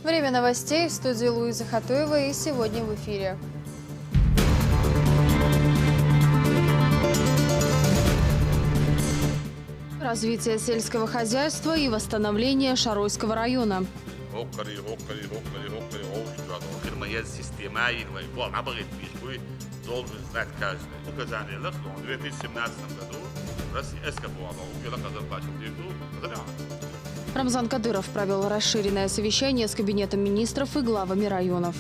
Время новостей в студии Луиза Хатуева, и сегодня в эфире. Развитие сельского хозяйства и восстановление Шаройского района. Рамзан Кадыров провел расширенное совещание с Кабинетом министров и главами районов.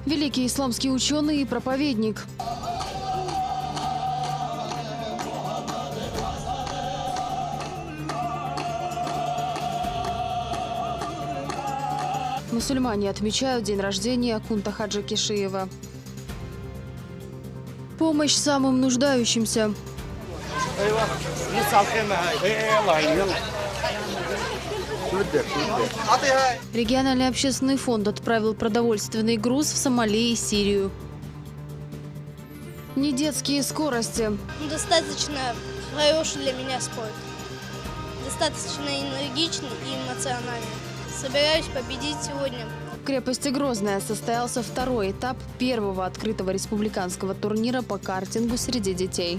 Великий исламский ученый и проповедник. Мусульмане отмечают день рождения Кунта Хаджи Кишиева. Помощь самым нуждающимся. Региональный общественный фонд отправил продовольственный груз в Сомали и Сирию. Недетские скорости. Достаточно хороший для меня спорт. Достаточно энергичный и эмоциональный. Собираюсь победить сегодня. В крепости Грозная состоялся второй этап первого открытого республиканского турнира по картингу среди детей.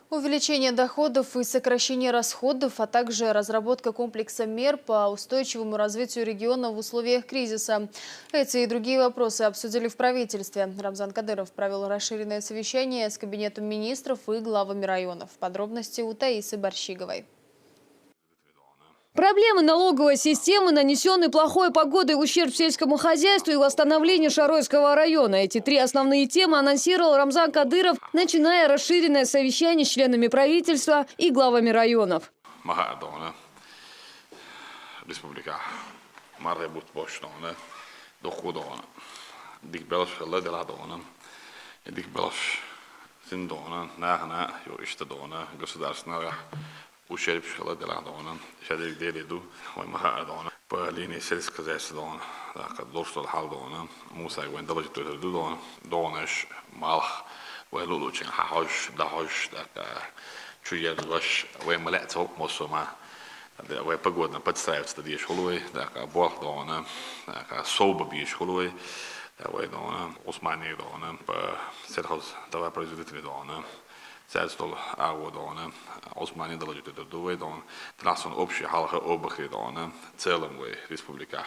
Увеличение доходов и сокращение расходов, а также разработка комплекса мер по устойчивому развитию региона в условиях кризиса. Эти и другие вопросы обсудили в правительстве. Рамзан Кадыров провел расширенное совещание с Кабинетом министров и главами районов. Подробности у Таисы Борщиговой. Проблемы налоговой системы, нанесенный плохой погодой ущерб сельскому хозяйству и восстановление Шаройского района. Эти три основные темы анонсировал Рамзан Кадыров, начиная расширенное совещание с членами правительства и главами районов. ущерб шала деладона шадик делиду ой махадона по линии сельского хозяйства так достал халдона муса вен далжит дона донаш малх вэлулучин хауш дахош так чуяд ваш вен малецо мосома да вен погодно подстраиваться да шулой так бог дона так соба би шулой да вен дона османи дона по сельхоз товар производитель дона Зельстол ауодона, Османи доложит это дуэдон, трасон общий халха обахидона, целом вы республика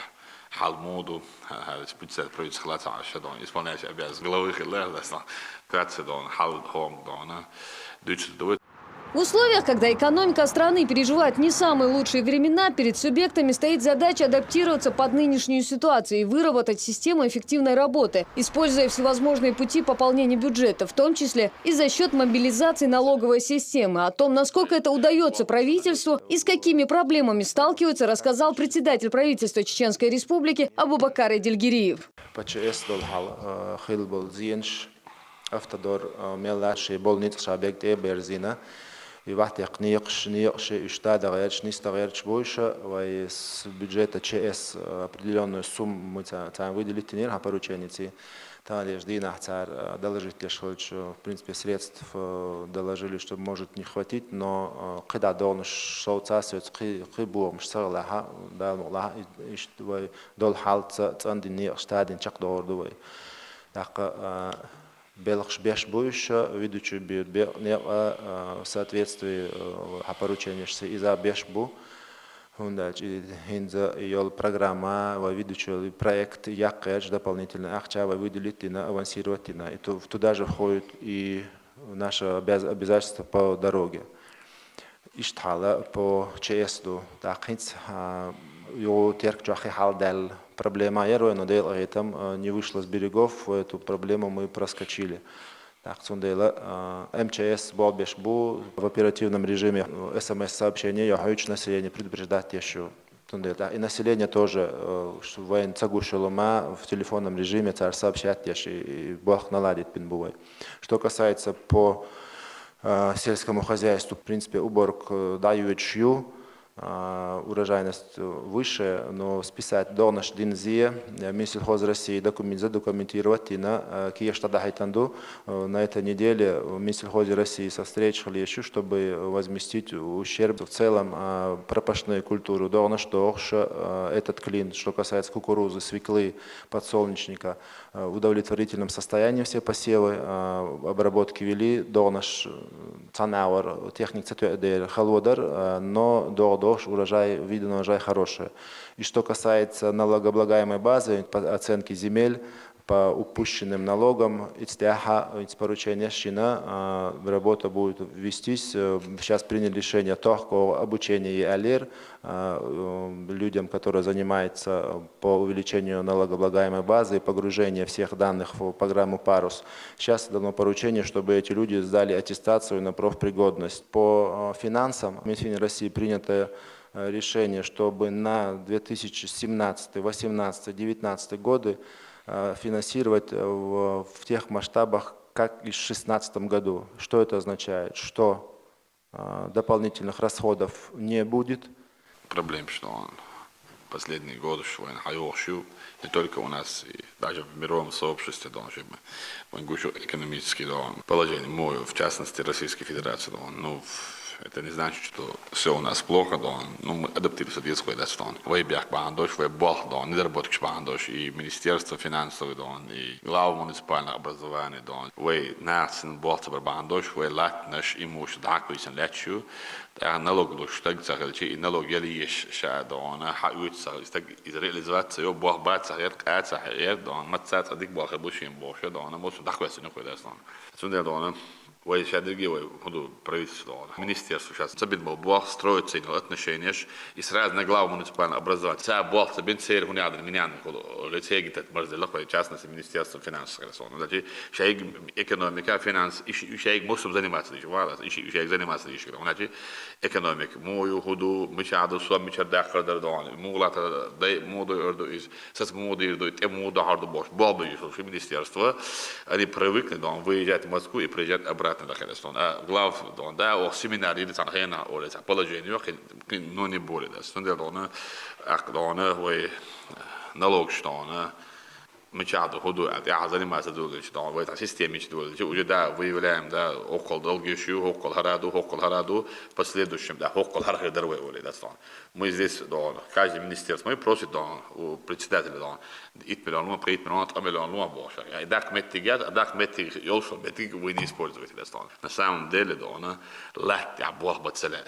халмоду, специально правительство латаша дон, исполняющий обязанности главы хиллердаса, кратседон халхонгдона, дучит дуэд. В условиях, когда экономика страны переживает не самые лучшие времена, перед субъектами стоит задача адаптироваться под нынешнюю ситуацию и выработать систему эффективной работы, используя всевозможные пути пополнения бюджета, в том числе и за счет мобилизации налоговой системы. О том, насколько это удается правительству и с какими проблемами сталкиваются, рассказал председатель правительства Чеченской Республики Абубакар Эдельгириев. И вахтяк ниякш устадагаяч нистагаяч больше, и с бюджета ЧС определенную сумму мы там выделили тенер, а порученицы там лишь динахтар доложить лишь в принципе средств доложили, что может не хватить, но когда дон шоуца сет хибуом шсарлаха да мула и дол халт цандини штадин чакдордувай так Белых беш больше, ведущий бьет в соответствии порученияшься из-за бешбу, инза ее программа, ведущий проект якэдж дополнительно ахчава выделить и авансировать на, и туда же входит и наше обязательство по дороге. Иштала по ЧСу, так его теркчахи халдел. Проблема но там не вышла с берегов, эту проблему мы проскочили. Так, МЧС Болбешбу в оперативном режиме СМС-сообщения, я хочу население предупреждать еще. И население тоже воен цагушилома в телефонном режиме царь сообщать и Бог наладит пинбувай. Что касается по сельскому хозяйству, в принципе, уборку дают шью, урожайность выше, но списать донаш динзе, Минсельхоз России задокументировать и на Киештадахайтанду. На этой неделе в Минсельхозе России совстречали еще, чтобы возместить ущерб в целом пропашной культуры. Донаш, этот клин, что касается кукурузы, свеклы, подсолнечника, в удовлетворительном состоянии все посевы, обработки вели, донаш, цанауэр, техник цветуэдер, халводар, но урожай, виден урожай хороший. И что касается налогооблагаемой базы, по оценке земель, по упущенным налогам, поручения Шина, работа будет вестись. Сейчас приняли решение о обучении АЛЕР людям, которые занимаются по увеличению налогооблагаемой базы и погружению всех данных в программу ПАРУС. Сейчас дано поручение, чтобы эти люди сдали аттестацию на профпригодность. По финансам Минфин России принято решение, чтобы на 2017, 2018, 2019 годы финансировать в тех масштабах, как и в 2016 году. Что это означает? Что дополнительных расходов не будет. Проблем, что последние годы, что не только у нас, и даже в мировом сообществе, экономическое положение, в частности, Российской Федерации, это не значит, что все у нас плохо, мы адаптируемся к детской, Вейбях бандош, вейбах, недоработки бандош, и Министерство финансов, и глава муниципального образования, вей нацин болтабар бандош, вей латнаш, и муж даквисен лечу, налог луш, так сахельчи, и налог ялиеш ша, хают сахель, из реализации, бах бат сахер, кат сахер, матсат садик бах бушим боша, мусу даквисен уходяс, Вой шадриги, ходу правительство, министерство сейчас забит был бог строить цены отношения и сразу на главу муниципального образования. Ця бог забит церь хунядр меня ходу лицеги это может делать в частности министерство финансов. Значит, шейк экономика, финанс, шейк мусор заниматься еще, вала, шейк заниматься еще. Значит, экономика, мою ходу мы чаду сам мы чадах кадар дон, мулата дай моду орду из, сас моду орду, те моду харду бош, бабы еще министерство, они привыкли дон выезжать в Москву и приезжать обратно. Глав, семинар или цархена, или положение, но не более. Налог, что мы чаду ходу, я занимаюсь в этой системе, уже выявляем около долгих, около хараду, в последующем, около хараду. Мы здесь, каждый министерство, мы просим у председателя, $1 миллион, $3 миллиона больше. И так метик, ёлшо, метик вы не используете. На самом деле, латя бог бацеле.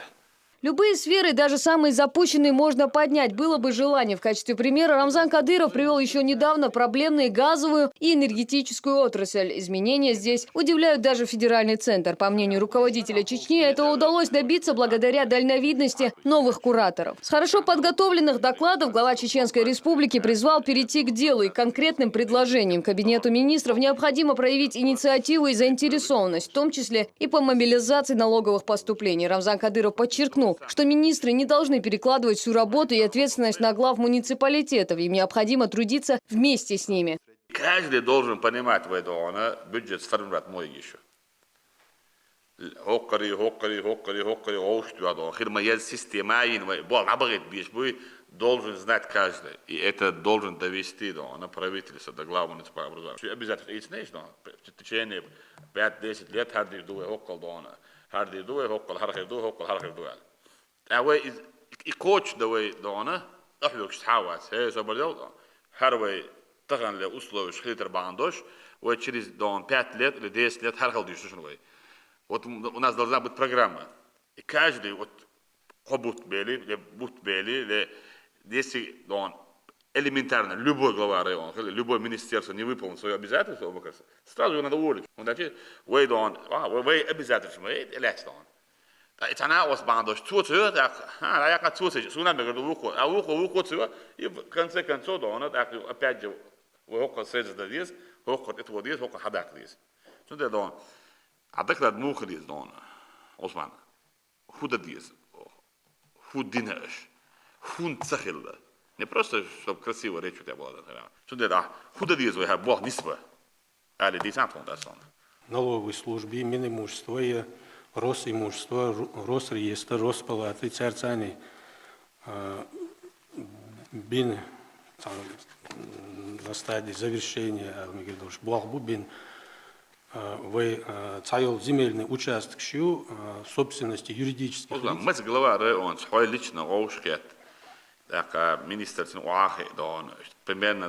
Любые сферы, даже самые запущенные, можно поднять. Было бы желание. В качестве примера Рамзан Кадыров привел еще недавно проблемные газовую и энергетическую отрасль. Изменения здесь удивляют даже федеральный центр. По мнению руководителя Чечни, этого удалось добиться благодаря дальновидности новых кураторов. С хорошо подготовленных докладов глава Чеченской Республики призвал перейти к делу и конкретным предложениям. Кабинету министров необходимо проявить инициативу и заинтересованность, в том числе и по мобилизации налоговых поступлений. Рамзан Кадыров подчеркнул, что министры не должны перекладывать всю работу и ответственность на глав муниципалитетов. Им необходимо трудиться вместе с ними. Каждый должен понимать, что бюджет сформировать мой еще. Должен знать каждый. И это должен довести на правительство, до главы муниципального образования. Обязательно в течение 5-10 лет харди дуэ хоккал дона. Харди дуэ хоккал, хархир дуэ хоккал, хархир дуэ. Away is coach the way dona أحلوك شحوات هي زبردل هروي تغن لأسلوب شخيتر باندوش وتشريز دون 5 لет или 10 лет هر خلدي شو شنو вот у нас должна быть программа и каждый вот хобут бели если дон элементарно любой глава района любой министерство не выполнит свое обязательство сразу его надо уволить значит вы дон вы обязательно элект дон Итана was бандош цуцу так я как цуцу суна мегерду вуко цуа и в конце концов он так опять же вуко средь здесь вуко это вот здесь вуко хадак здесь что это он а так над мухрис он Осман худа здесь худинаш хун цахилда не просто чтобы красиво речь у тебя была что это худа здесь вы бог нисва але десятом да сон налоговой службе имущество и Росимущество, Росреестр, Роспалаты, Царцани, бин на стадии завершения Алмигердович Буахбу бин вы цаял земельный участок собственности юридических лиц. Мы говорили, он свой личный роушкет, так министр Уахи, он примерно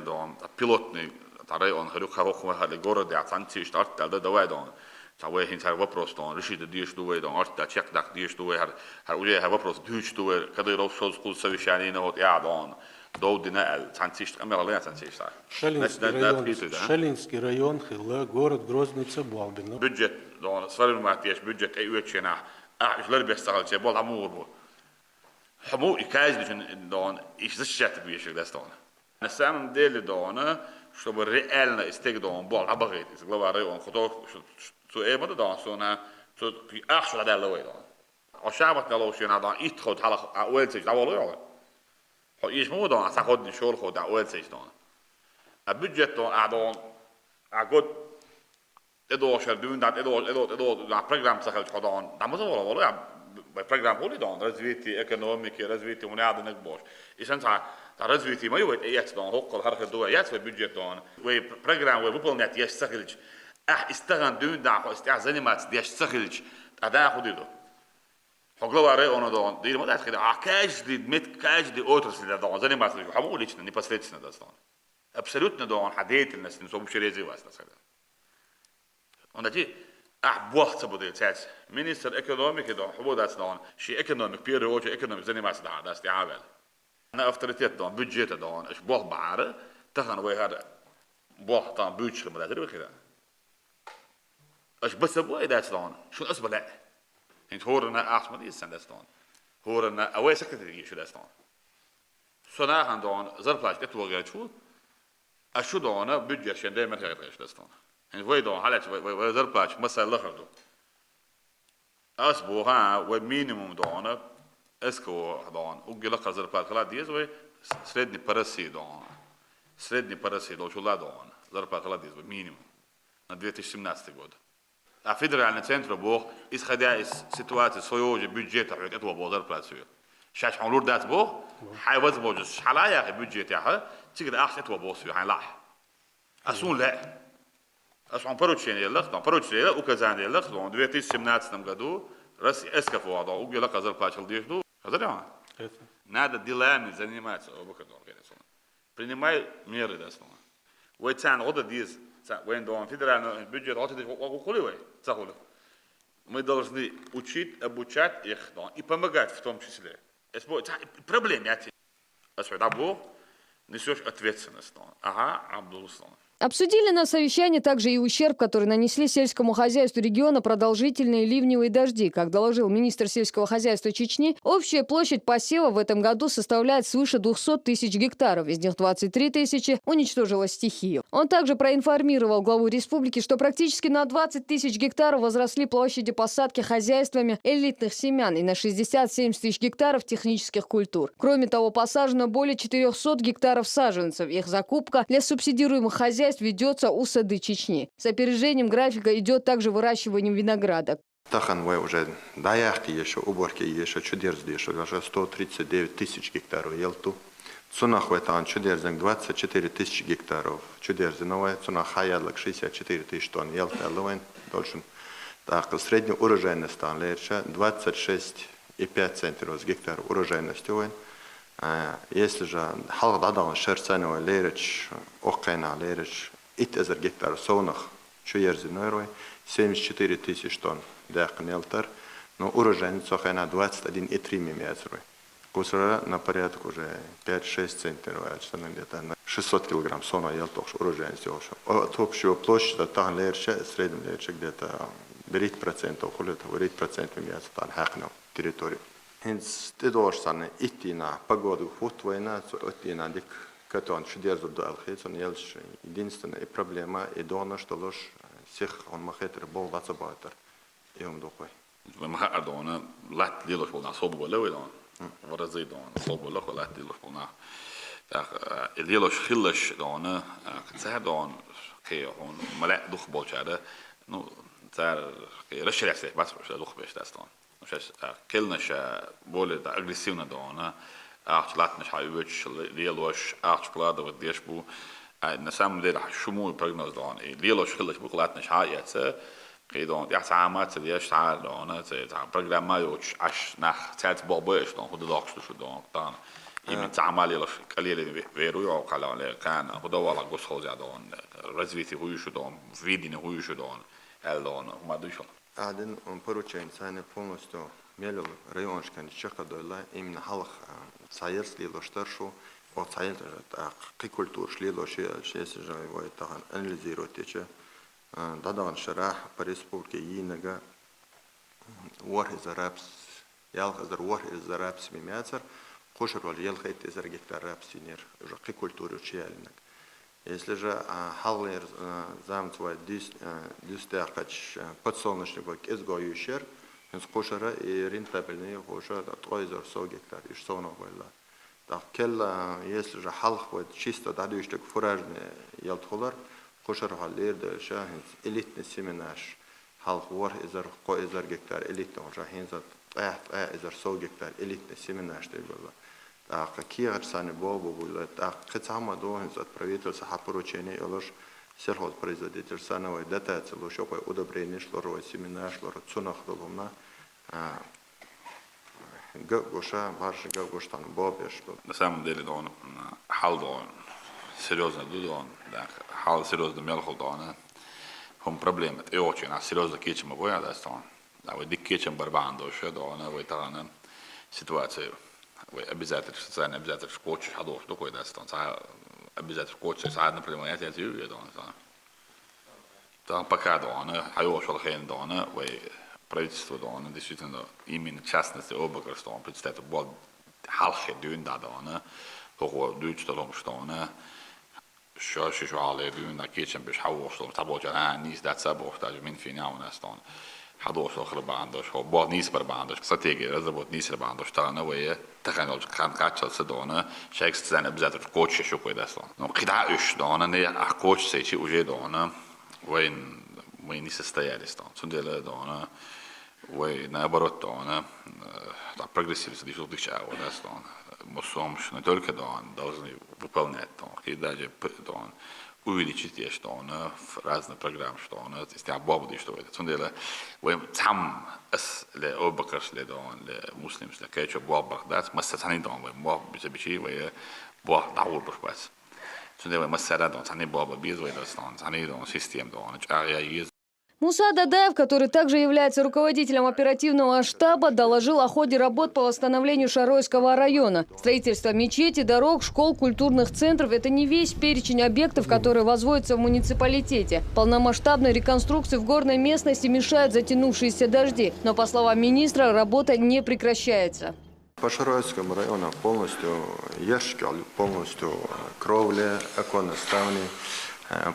пилотный, он говорил, что город я танцы штат, да давай он. Там есть вопрос, он решит действовать, он арт чек так действовать, уже вопрос действовать, когда его школ совещание на вот я он. Довдина танцишт, амерлен танцишт. Шелинский район, Хилла, город Грозный, Цебалбин. Бюджет, он сварил матеш, бюджет эйвечена, жлер бестал, чебал амурбу. Хаму и каждый он и защищает бьющих достон. На самом деле дона, чтобы реально истег дон бол абагит, из глава район, кто что эбода дон, что на что ахшла далой дон. А шабат налошена дон, итход халах, а уэльцич даволой. إيش مو دون أساقد نشور خود أول شيء دون. البudget دون أدون أقول إدو شردون دات إدو لا program سخل خدان. داموس ولا يا program هولي دون رزويتي economic رزويتي ونعاد نكبوش. إيشان تا رزويتي ما يود إيش دون هقول هرخ دوا إيش في budget دون. وي program وي بقول نت إيش سخلج. استغن دون دا استعزني ما تديش سخلج. أدا خديدو. Хоглава района дон, да или модать, когда каждый отрасль дон, заниматься хому лично непосредственно достан. Абсолютно дон, деятельность, не вообще развиваться, так сказать. Он эти бог будет цать. Министр экономики дон, хободать дон, ши экономик, первый очередь экономик заниматься да, стягивал. На авторитет дон, бюджета дон, аж бог бара, тахан выход, бог там бюджет модать, это выход. Аж быстро будет дать дон, что асбалай. Het horen naar Ahmadi zijn dat staan. Horen naar away secretary is dat staan. Zo na gaan dan zelfplaats dit wordt goed. Als je dan budget schende met het is dat staan. En wij dan halet wij zelfplaats masal lachen doen. Als boha we minimum dan esko dan ook gelak zelfplaats klaar die is wij sredni parasi dan. Sredni parasi dan zo laat dan zelfplaats klaar die is minimum. Na 2017 год. А федеральный центр бог, исходя из ситуации своего же бюджета, этого бозар платит. Сейчас он лурдат бог, хай возможность, халая бюджет яха, тигр ахс этого бог свой, хай лах. Асун ла. Асун поручение лах, там поручение указание лах, в 2017 году Россия эскафу ада, угела казар платил дежду, казаря. Надо делами заниматься, принимай меры достойно. Вот цан года диз. When the federal budget мы должны учить, обучать их и помогать в том числе. Это проблема. А несешь ответственность. Ага, Абдулслан. Обсудили на совещании также и ущерб, который нанесли сельскому хозяйству региона продолжительные ливневые дожди. Как доложил министр сельского хозяйства Чечни, общая площадь посева в этом году составляет свыше 200 тысяч гектаров. Из них 23 тысячи уничтожила стихию. Он также проинформировал главу республики, что практически на 20 тысяч гектаров возросли площади посадки хозяйствами элитных семян и на 60-70 тысяч гектаров технических культур. Кроме того, посажено более 400 гектаров саженцев. Их закупка для субсидируемых хозяйств ведется у Сады Чечни. С опережением графика идет также выращиванием винограда. Тахан вы уже даяхки еще, уборки еще, чудерзды еще, уже 139 тысяч гектаров елту. Цунах в этом чудерзинг 24 тысячи гектаров. Чудерзиновая цунах хаядлак 64 тысяч тонн елты алуэн должен. Так, средняя урожайность там леча 26,5 центнеров с гектара урожайности уэн. Если же халк дадал шерцановый лерич, окейна лерич, 1000 гектар сонах, чудерзиновой 74 тысяч тонн. Дякнелтер, но урожайность окейна 21,3 миллиметра. Кусора на порядок уже 5-6 центнеров, где-то 600 килограмм сона елток урожайность. От общего площади там лерча, среднем лерча где-то 9%, около 9% имеется там хакнов территории. Хинс тедорсаны идти на погоду хутвойна, идти на дик катон чудерзу далхит, он елч единственная проблема и дона, что ложь всех он махетер бол дацабатер. И он дохой. Мы махадона лат лилох полна собу левидон. ورزي دون صوب ولا خلات دي لخونا اللي لوش خلش دون كتساعد دون كي هون ملاء دخ بولشادة نو تار رشة رسالة بس مش دخ بيش دستون مش كلنا شا بولي دا أغريسيونا دون أعطلت نش حيوش ليلوش أعطلاد وديش بو نسام دير شمول برجنوز دون ليلوش خلش بقلات نش حيات قيدون يحس عامات ديش تعال دون تاع برنامج ما يوش عش نخ تاعت باباش دون خد داكش شو دون طان يمكن تعمل يلش قليل ويرو يو قالوا كان خد والله قص خو زادون رزفيتي هو شو دون فيدين هو شو دون هالدون ما دوشون عادن بروتشين سنة полностью ميل ريونش كان الشقة دولا إمن حلق سايرس ليلوش ترشو أو ساير قي كولتور شليلوش شيء سجاي ويتهان أناليزيرو تيجي دادان شرح بريسبولكي ينجا وره زرابس يالخ زر وره زرابس ميماتر قشر ولا يالخ تزرجت كرابس ينير قي كولتور وشيالنك если же حالير زامت وديس تاقش подсолнечник изгоющер из قشرة рентабельный قشرة تغير سوجكتار إيش صنع ولا так كلا если же حلق ود чисто дадуштик фуражный يلتخلر قشرة حالير ده شاهد إليت نسيمناش حلق ور إزر قو إزر جكتار إليت نرجع هنزت إزر سوجكتار إليت نسيمناش تقول так киер сане бобу было так хотяма должен отправитель саха поручение илош сельхозпроизводитель сановой дата цело шопой удобрение шло семена шло цунах доломна гоша марш гошtan бобеш на самом деле дон хал дон серьезно дон да хал серьезно мелхол дон هم проблемы и очень а серьезно кичем боя да стон да вы дикичем барбандо что дон вы тана ситуацию обязательно социально обязательно коуч хадош такой да стон обязательно коуч саадна проблемات я тю дон там пока дон хайош алхен дон вы правительство дон действительно именно частности обогрстон представляет бол халхе дюн да дон هو دوش دلهم شتونه شاش شو على دون أكيد بيش حوصل تبغى جران نيس ده سبب احتاج من فينا ونستون حدوش آخر باندش هو بعد نيس بر باندش استراتيجي رزبط نيس بر باندش ترى نوعية تخيل كان كاتشل صدونه شخص زين بزات الكوتش شو كويس أصلا نو قطع إيش دونه نيا أكوتش سيتي وجه دونه وين نيس استيالستون سندلا دونه وين نبرت دونه تا прогрессивность دي شو ديش أول أصلا мусомш не только дон должны выполнять дон и даже дон увеличить есть дон в разных программах что он это есть обобды что это сондела вы там с ле обакаш ле дон ле муслим ле кечо бобах дат масатани дон вы моб бичи вы бо даур баш сондела масара дон тани боба без вы дон тани дон систем дон ария есть. Муса Дадаев, который также является руководителем оперативного штаба, доложил о ходе работ по восстановлению Шаройского района. Строительство мечети, дорог, школ, культурных центров – это не весь перечень объектов, которые возводятся в муниципалитете. Полномасштабной реконструкции в горной местности мешают затянувшиеся дожди. Но, по словам министра, работа не прекращается. По Шаройскому району полностью ящик, полностью кровля, оконноставни.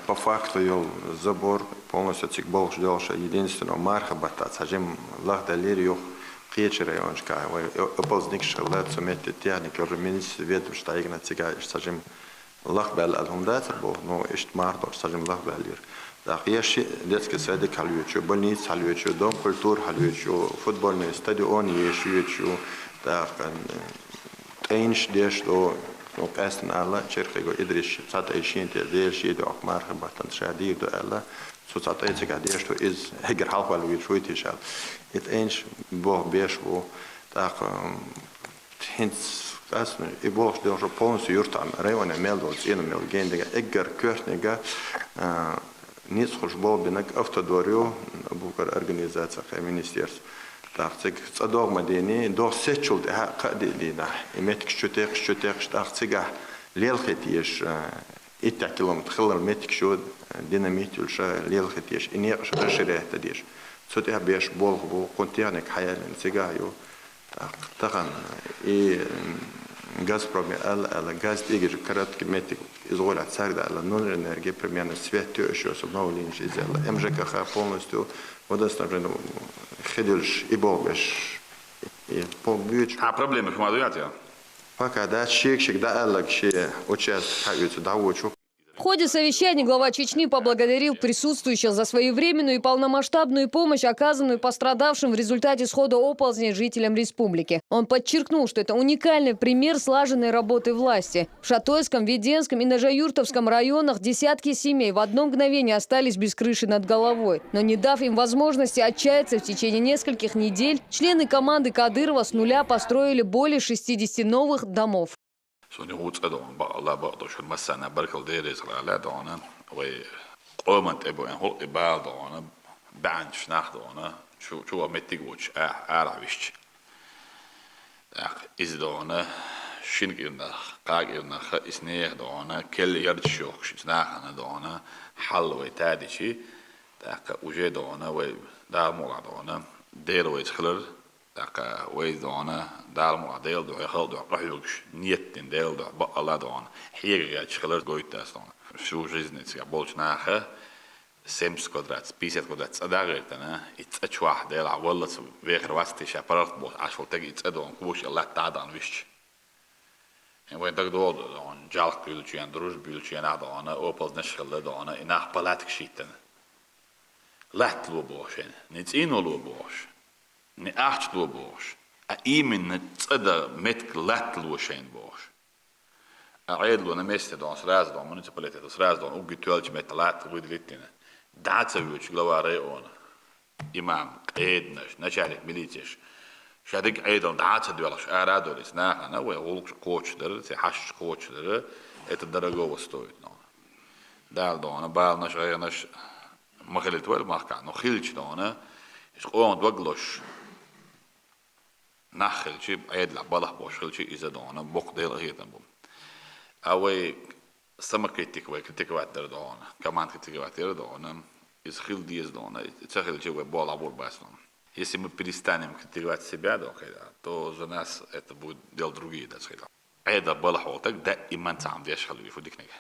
По факту ел забор полностью цикбол ждал, что единственного мархабата, сажем лахдалерию кечера он шкай, опоздник шалат сумети техники, уже министр ветру штайгна цигай, сажем лахбал алхумдатер был, но ишт мардор сажем лахбалир. Так ящи детский садик халючу, больница халючу, дом культур халючу, футбольный стадион ешючу, так тенш дещо. نو قاستن الله شركة جو إدريش ساعة عشرين تدير شيء دو أقمار خبرتن شادي دو الله سو ساعة عشرين قديش تو إز هجر حلق ولا ويشوي تيشال إتأنش بوه بيش بو تاق هنس قاستن إبوش دو شو بونس يورتام ريوانا ميلدولز إنو ميل جين دقا إجر كورتنيجا نيس خوش بو بينك أفتدوريو بوكر أرجانيزاتيا كمينيستيرس تاخذك صدق مدني دو سيتشول ده قد لينا يمتك شتيق تاخذك ليل ختيش 1 كيلومتر خلر متك شو ديناميت وش ليل ختيش اني رشره تديش صوتها بيش بول بو كونتيرنك حيال سيجايو تاخن اي газ проблем ال газ تيجي كرات كمتك изголят сарда ала ноль энергии примерно свет еще обновление сделала МЖК полностью водоснабжение خدلش إبوغش إبوغش. проблемы в пока да шик да аллак ши участ хают дауучу. ходе совещания глава Чечни поблагодарил присутствующих за своевременную и полномасштабную помощь, оказанную пострадавшим в результате схода оползней жителям республики. Он подчеркнул, что это уникальный пример слаженной работы власти. В Шатойском, Веденском и Нажаюртовском районах десятки семей в одно мгновение остались без крыши над головой. Но не дав им возможности отчаяться, в течение нескольких недель члены команды Кадырова с нуля построили более 60 новых домов. Taka wees dona daarom al deel door geld door prajuks niet in deel door alla dona hier gaat schiller gooit dat dona zo жизнь я больше нахе 70 квадрат 50 квадрат адарит она it's واحد дел والله вехр васти шапарт бо ашвал тег it's дон куш alla тадан виш en we dag door dan jalk bultje en drush bultje en adana opels nashkhalla dona in ach palatik shiten lat lo boschen niet in lo bosch ni acht lo bosch a imen tsada met lat lo shen bosch a aidlo na meste don sraz don municipalitetet sraz don ugi twelch met lat lo ditine daatsavich glaware on imam qeednash nachalik militish شادق أيضا دعات دوالش أرادوا لسنا أنا ويقولك كوتش در تحش كوتش در الدرجة وستويت نون دال دونا بال نش غير نش مخلت ولا ما كان نخيلش دونا إيش قوم دوغلش نخل شيء عيد لعبالح بوشل شيء إذا دونا بوق ديل هي تنبوم أوي سمكتك وكتك واتر دونا كمان كتك واتر دونا إذا خيل ديز دونا تخيل شيء وبال عبور بس دونا Если мы перестанем критиковать себя, то за нас это будет делать другие. Это было так, да и мы сам дешевле в дикнеге.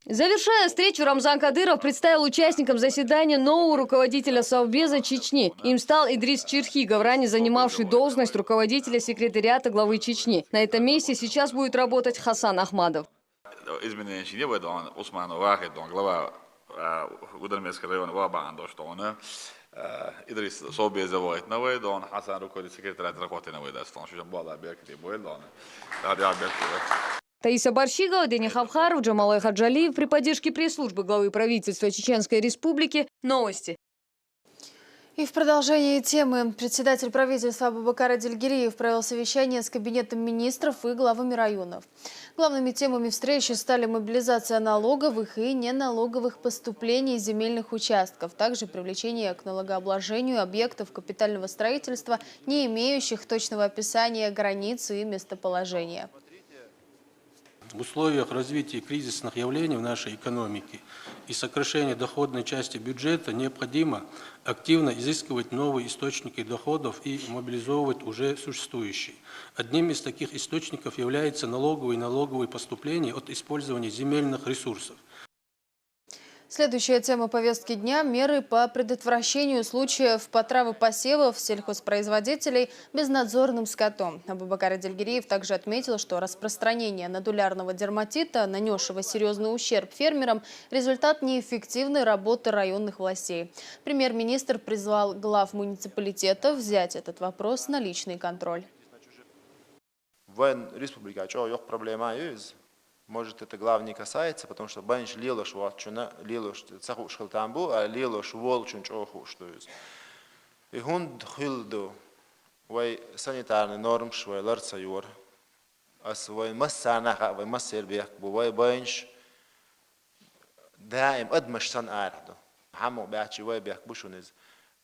Завершая встречу, Рамзан Кадыров представил участникам заседания нового руководителя Совбеза Чечни. Им стал Идрис Чирхигов, ранее занимавший должность руководителя секретариата главы Чечни. На этом месте сейчас будет работать Хасан Ахмадов. Гудермесский район Вабан доштона Идрис Совбеза воит новый дон Хасан руководитель секретариата работы новый дастон что было объекты бойл дон Таиса Барщигова, Дени Хавхаров, Джамалай Хаджалиев при поддержке пресс-службы главы правительства Чеченской Республики. Новости. И в продолжении темы председатель правительства Абубакар Адильгериев провел совещание с кабинетом министров и главами районов. Главными темами встречи стали мобилизация налоговых и неналоговых поступлений земельных участков, также привлечение к налогообложению объектов капитального строительства, не имеющих точного описания границ и местоположения. В условиях развития кризисных явлений в нашей экономике и сокращения доходной части бюджета необходимо активно изыскивать новые источники доходов и мобилизовывать уже существующие. Одним из таких источников являются налоговые поступления от использования земельных ресурсов. Следующая тема повестки дня – меры по предотвращению случаев потравы посевов сельхозпроизводителей безнадзорным скотом. Абубакар Адильгериев также отметил, что распространение нодулярного дерматита, нанесшего серьезный ущерб фермерам, результат неэффективной работы районных властей. Премьер-министр призвал глав муниципалитетов взять этот вопрос на личный контроль. Может, это глав не касается, потому что банш лилош ватчуна, лилош цаху шхалтамбу, а лилош волчун чоху, что есть. И хунд хилду, вай санитарный норм швай ларцаюр, а свой массанаха, вай массербех, бувай банш, даим адмаш сан арду, хаму бячи вай бех бушуниз.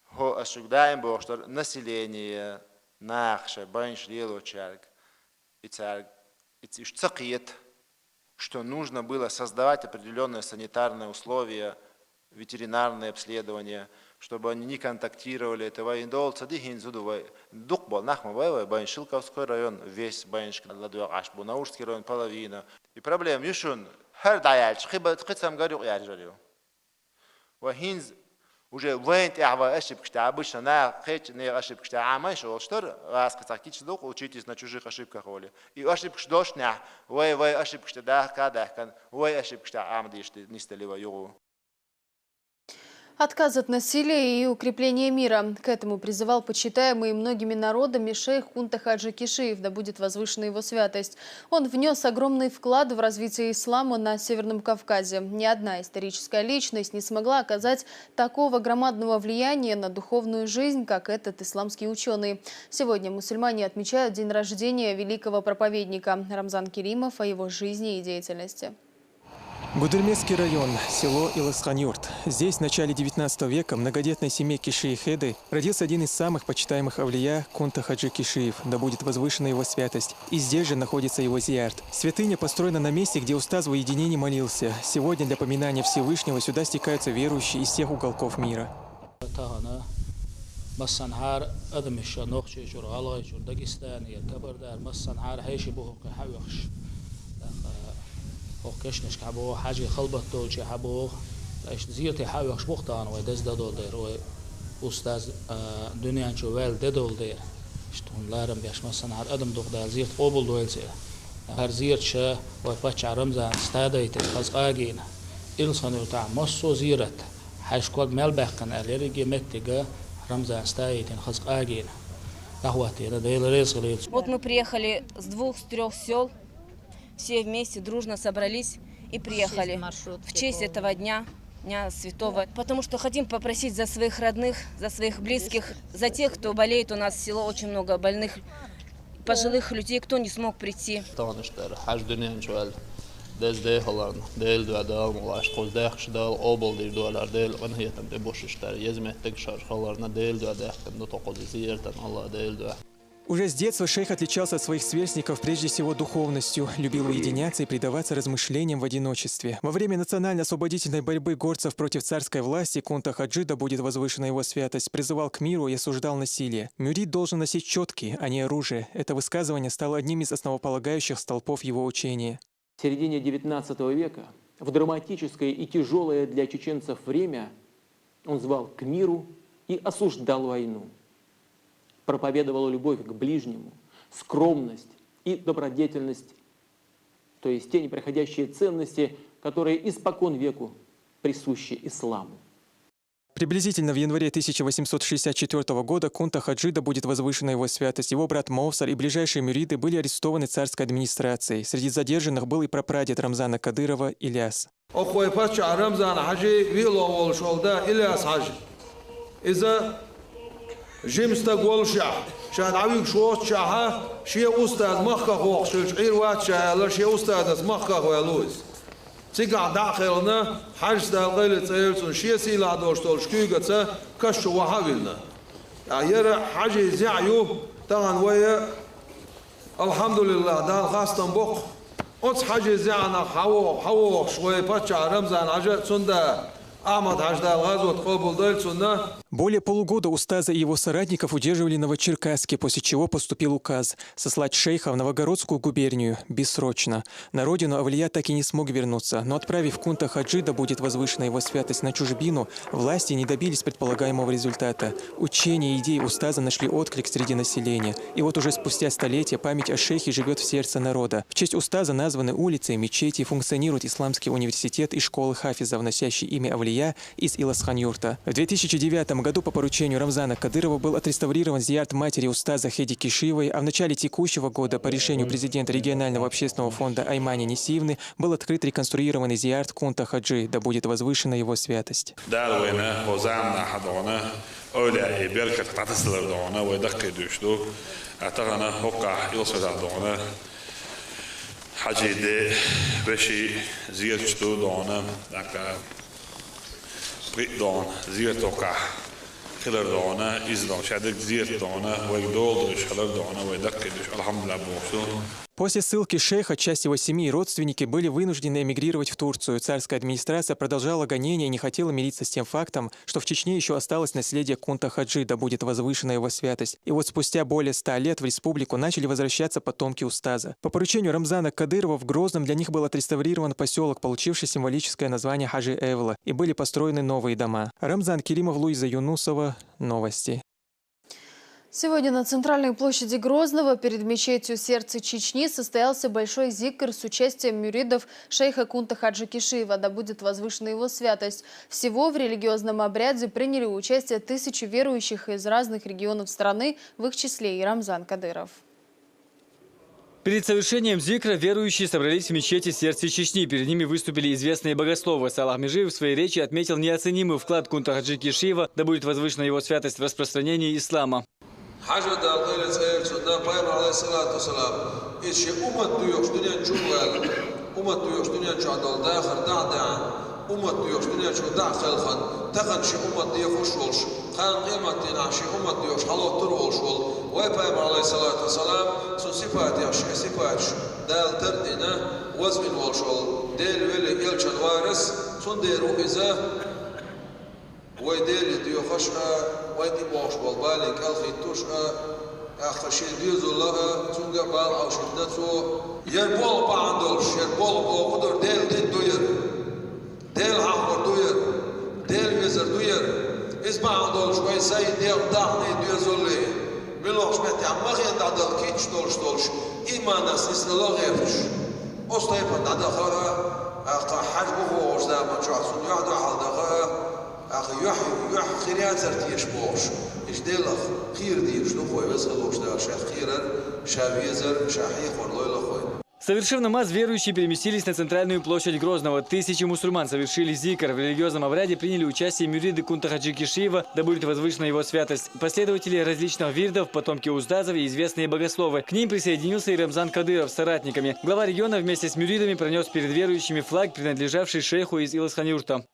Хо ашук даим боштар население, нахша, банш лилочарг, и царг, и цакиет. Что нужно было создавать определенные санитарные условия, ветеринарные обследования, чтобы они не контактировали. Это воиндол цадихин зудувай дукбол нахмавай Баншилковской район весь Баншк ладуашбу Наурский район половина. И проблем юшун хер даяльч хиба хитсам гарюк яджалю. Вахинз уже вент ава ошибка, обычно на хеч не ошибка, а мы что раз кстати что учитесь на чужих ошибках воли. И ошибка дождь на, вы ошибка да, когда, вы ошибка, амдиш не стелива юру. Отказ от насилия и укрепление мира. К этому призывал почитаемый многими народами шейх Кунта Хаджи Кишиев, да будет возвышена его святость. Он внес огромный вклад в развитие ислама на Северном Кавказе. Ни одна историческая личность не смогла оказать такого громадного влияния на духовную жизнь, как этот исламский ученый. Сегодня мусульмане отмечают день рождения великого проповедника. Рамзан Керимов о его жизни и деятельности. Гудермесский район, село Иласхан-Юрт. Здесь в начале 19 века многодетной семье Кишиев-Хеды родился один из самых почитаемых авлия Кунта Хаджи Кишиев, да будет возвышена его святость. И здесь же находится его зиярт. Святыня построена на месте, где устаз в уединении молился. Сегодня для поминания Всевышнего сюда стекаются верующие из всех уголков мира. وكشنش كعبوه حاجة خلبطه شيء حبوه إيش زيرتي حاوي خشبوختان ويدز دادول دير وأستاذ دنيا شوال دادول دير شتون لارم بيش مثلا على أدم دوغ دال زيرت قبل دويل سير هر زيرت شا ويفتش رمزان استاديت خاص آجين إلصانو تاع مصو زيرت حاش كوج ملبخن أليرجي متجا رمزان استاديت خاص آجين قهوتي أنا ديل ريس غليل. Вот мы приехали с 2-3 сел. Все вместе дружно собрались и приехали в честь этого дня, Дня Святого. Потому что хотим попросить за своих родных, за своих близких, за тех, кто болеет. У нас в село очень много больных, пожилых людей, кто не смог прийти. Уже с детства шейх отличался от своих сверстников прежде всего духовностью, любил уединяться и предаваться размышлениям в одиночестве. Во время национально-освободительной борьбы горцев против царской власти Кунта Хаджи, да будет возвышена его святость, призывал к миру и осуждал насилие. Мюрид должен носить четки, а не оружие. Это высказывание стало одним из основополагающих столпов его учения. В середине XIX века, в драматическое и тяжелое для чеченцев время, он звал к миру и осуждал войну. Проповедовал любовь к ближнему, скромность и добродетельность, то есть те неприходящие ценности, которые испокон веку присущи исламу. Приблизительно в январе 1864 года Кунта Хаджи, да будет возвышена его святость, его брат Мовсар и ближайшие мюриды были арестованы царской администрацией. Среди задержанных был и прапрадед Рамзана Кадырова Ильяс. جيمستا قول شاه شاد عويق شوط شاها شيء أستاذ مخك هو شيء وات شاه لا شيء أستاذ مخك هو لويس تيجا داخلنا حاج داخل تيرسون شيء سيلا دوشتول شكيغة كشوا وحاولنا يرى حاجة زعيو طبعا ويا الحمد لله دار خاصة بق أنت حاجة زعنا حو شوي بتشع رمزان عجت سندا Более полугода устаза и его соратников удерживали в Новочеркасске, после чего поступил указ сослать шейха в Новогородскую губернию бессрочно. На родину авлия так и не смог вернуться, но отправив Кунта Хаджи, да будет возвышена его святость, на чужбину, власти не добились предполагаемого результата. Учения и идеи устаза нашли отклик среди населения. И вот уже спустя столетия память о шейхе живет в сердце народа. В честь устаза названы улицы и мечети, функционирует Исламский университет и школы хафизов, носящие имя авлия из Иласхан-Юрта. В 2009 году по поручению Рамзана Кадырова был отреставрирован зиярт матери устаза Хеди Кишиевой, а в начале текущего года по решению президента регионального общественного фонда Аймани Несиевны был открыт реконструированный зиярт Кунта Хаджи, да будет возвышена его святость. دون زير توقع خلر دونا إزدان شادك زير دونا ويدول دوش خلر دونا ويدك دوش الحمد لله بوشو После ссылки шейха часть его семьи и родственники были вынуждены эмигрировать в Турцию. Царская администрация продолжала гонения и не хотела мириться с тем фактом, что в Чечне еще осталось наследие Кунта Хаджи, да будет возвышена его святость. И вот спустя более 100 лет в республику начали возвращаться потомки устаза. По поручению Рамзана Кадырова в Грозном для них был отреставрирован поселок, получивший символическое название Хаджи Эвла, и были построены новые дома. Рамзан Керимов, Луиза Юнусова. Новости. Сегодня на центральной площади Грозного перед мечетью «Сердце Чечни» состоялся большой зикр с участием мюридов шейха Кунта Хаджи Кишиева, да будет возвышена его святость. Всего в религиозном обряде приняли участие 1000 верующих из разных регионов страны, в их числе и Рамзан Кадыров. Перед совершением зикра верующие собрались в мечети «Сердце Чечни». Перед ними выступили известные богословы. Салах Межиев в своей речи отметил неоценимый вклад Кунта Хаджи Кишиева, да будет возвышена его святость в распространении ислама. حاجة داخل سير سنة بايم عليه الصلاة والسلام إيش أمة يوش دنيا جوال أمة يوش دنيا جادل داخل دع أمة يوش دنيا جو داخل خن تخن شي أمة يخش ولش خان قيمة شي أمة يوش حلو ترولش ول وبايم عليه الصلاة والسلام سو صفات يا شي صفات دال تردنا وزن ولش ول ديل ويل يلشن وارس سون ديرو إذا ويديل ديو خش ويدي باش بالبالك أخي توش أخشي ديزو الله تونجا بال أو شدنتو يربول باندولش يربول بقدر ديل دوير ديل حمر دوير ديل وزر دوير اسمع عندولش وين سيد ديل دعني ديزولي ملوش متى عمخي عندل كيتش دولش إيمانس إسلا غيرش أصلاً عندل خرا أخا حجمه وجدا ما شو يعدو حالدا أخي يح خيرات زرتيش بوش إيش ديلخ خير ديش نخوي بس خلوش ده شيخ خيرا شافيزر شاحيخ والله لخوي. Совершив намаз, верующие переместились на центральную площадь Грозного. 1000 мусульман совершили зикр. В религиозном обряде приняли участие мюриды Кунта Хаджи Кишиева, да будет возвышена его святость. Последователи различных вирдов, потомки уздазов и известные богословы. К ним присоединился и Рамзан Кадыров с соратниками. Глава региона вместе с мюридами пронес перед верующими флаг, принадлежавший шейху из Илысхан-Юрта.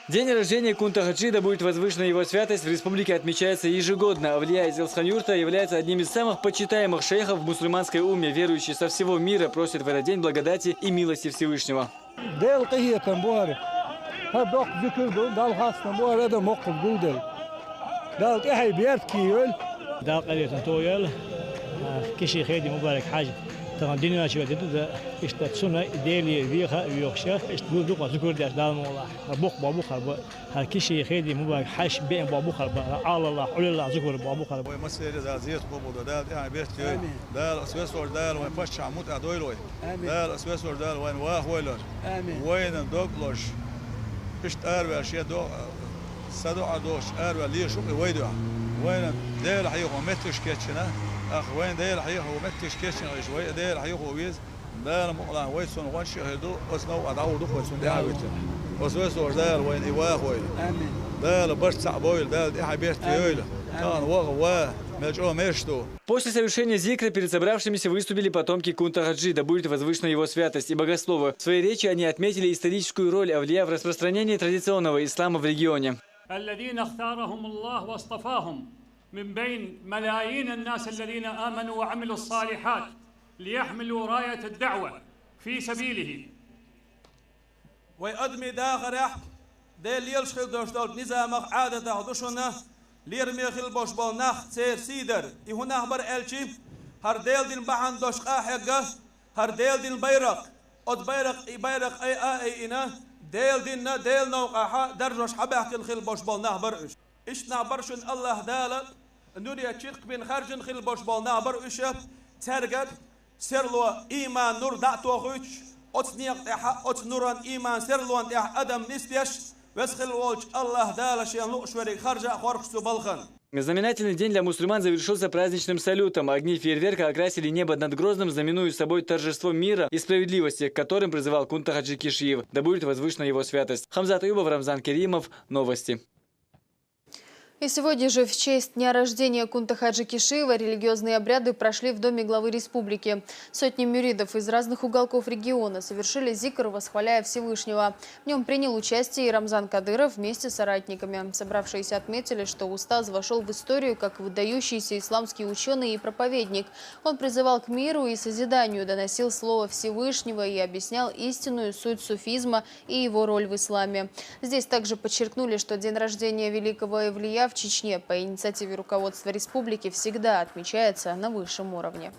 День рождения Кунта Хаджи, да будет возвышена его святость, в республике отмечается ежегодно. Авлия из Илысхан-Юрта является одним из самых почитаемых шейхов в мусульманской умме. Верующие со всего мира просят в этот день благодати и милости Всевышнего. طبعا دينا شو بدي اشتتسونا ديلي فيها ويخشى اشتبوك وذكر ده دام والله بوق بابوخ هالكشي خيدي مبارك حش بين بابوخ على الله على الله ذكر بابوخ مسير زازيت قبول ده يعني بيرتي ده اساس ور ده وين فش عمود ادويلوي ده اساس ور ده وين واه ويلر وين دوغلوش اشتار واشياء دو صدو عدوش ار لي شو ويدو وين ده راح يقوم متش كيتشنا أخ وين ده راح يقوم متش كيتشنا شوي ده راح يقوم ويز ده مقلا ويسون وانش هدو اسمه ادعو دو ويسون ده عويته اساس ور ده وين ايواه وين امين ده لبرش صعبويل ده حبيرتي يويله كان واه После совершения зикра перед собравшимися выступили потомки Кунта Хаджи, да будет возвышена его святость, и богословы. В своей речи они отметили историческую роль Авлия в распространении традиционного ислама в регионе. الذين اختارهم الله واصطفاهم من بين ملايين الناس الذين آمنوا وعملوا الصالحات ليحملوا راية الدعوة في سبيله. ويقدم داخل ديل يلشخل دوشتول نظام عادة دوشنا ليرميخل بوش بالنخ سير سيدر يهونه بر الشي هر ديل دين بحن دوش قاحقة هر ديل دين بيرق اد بيرق اي انا ديل دين ديل نوقاحة درجوش حباك الخل بوش بالنخ برش اشنا برشن الله دالت نوريا تشيق بين خرجن خل بوش بالنخ برش ترقد سرلو ايمان نور دعتو خوش ات نيق ات نوران ايمان سرلوان ادم نستيش Знаменательный день для мусульман завершился праздничным салютом. Огни фейерверка окрасили небо над Грозным, знаменуя собой торжество мира и справедливости, к которым призывал Кунта Хаджи Кишиев. Да будет возвышена его святость. Хамзат Аюбов, Рамзан Керимов. Новости. И сегодня же в честь дня рождения Кунта Хаджи Кишиева религиозные обряды прошли в Доме главы республики. Сотни мюридов из разных уголков региона совершили зикр, восхваляя Всевышнего. В нем принял участие и Рамзан Кадыров вместе с соратниками. Собравшиеся отметили, что устаз вошел в историю как выдающийся исламский ученый и проповедник. Он призывал к миру и созиданию, доносил слово Всевышнего и объяснял истинную суть суфизма и его роль в исламе. Здесь также подчеркнули, что день рождения великого эвлия в Чечне по инициативе руководства республики всегда отмечается на высшем уровне.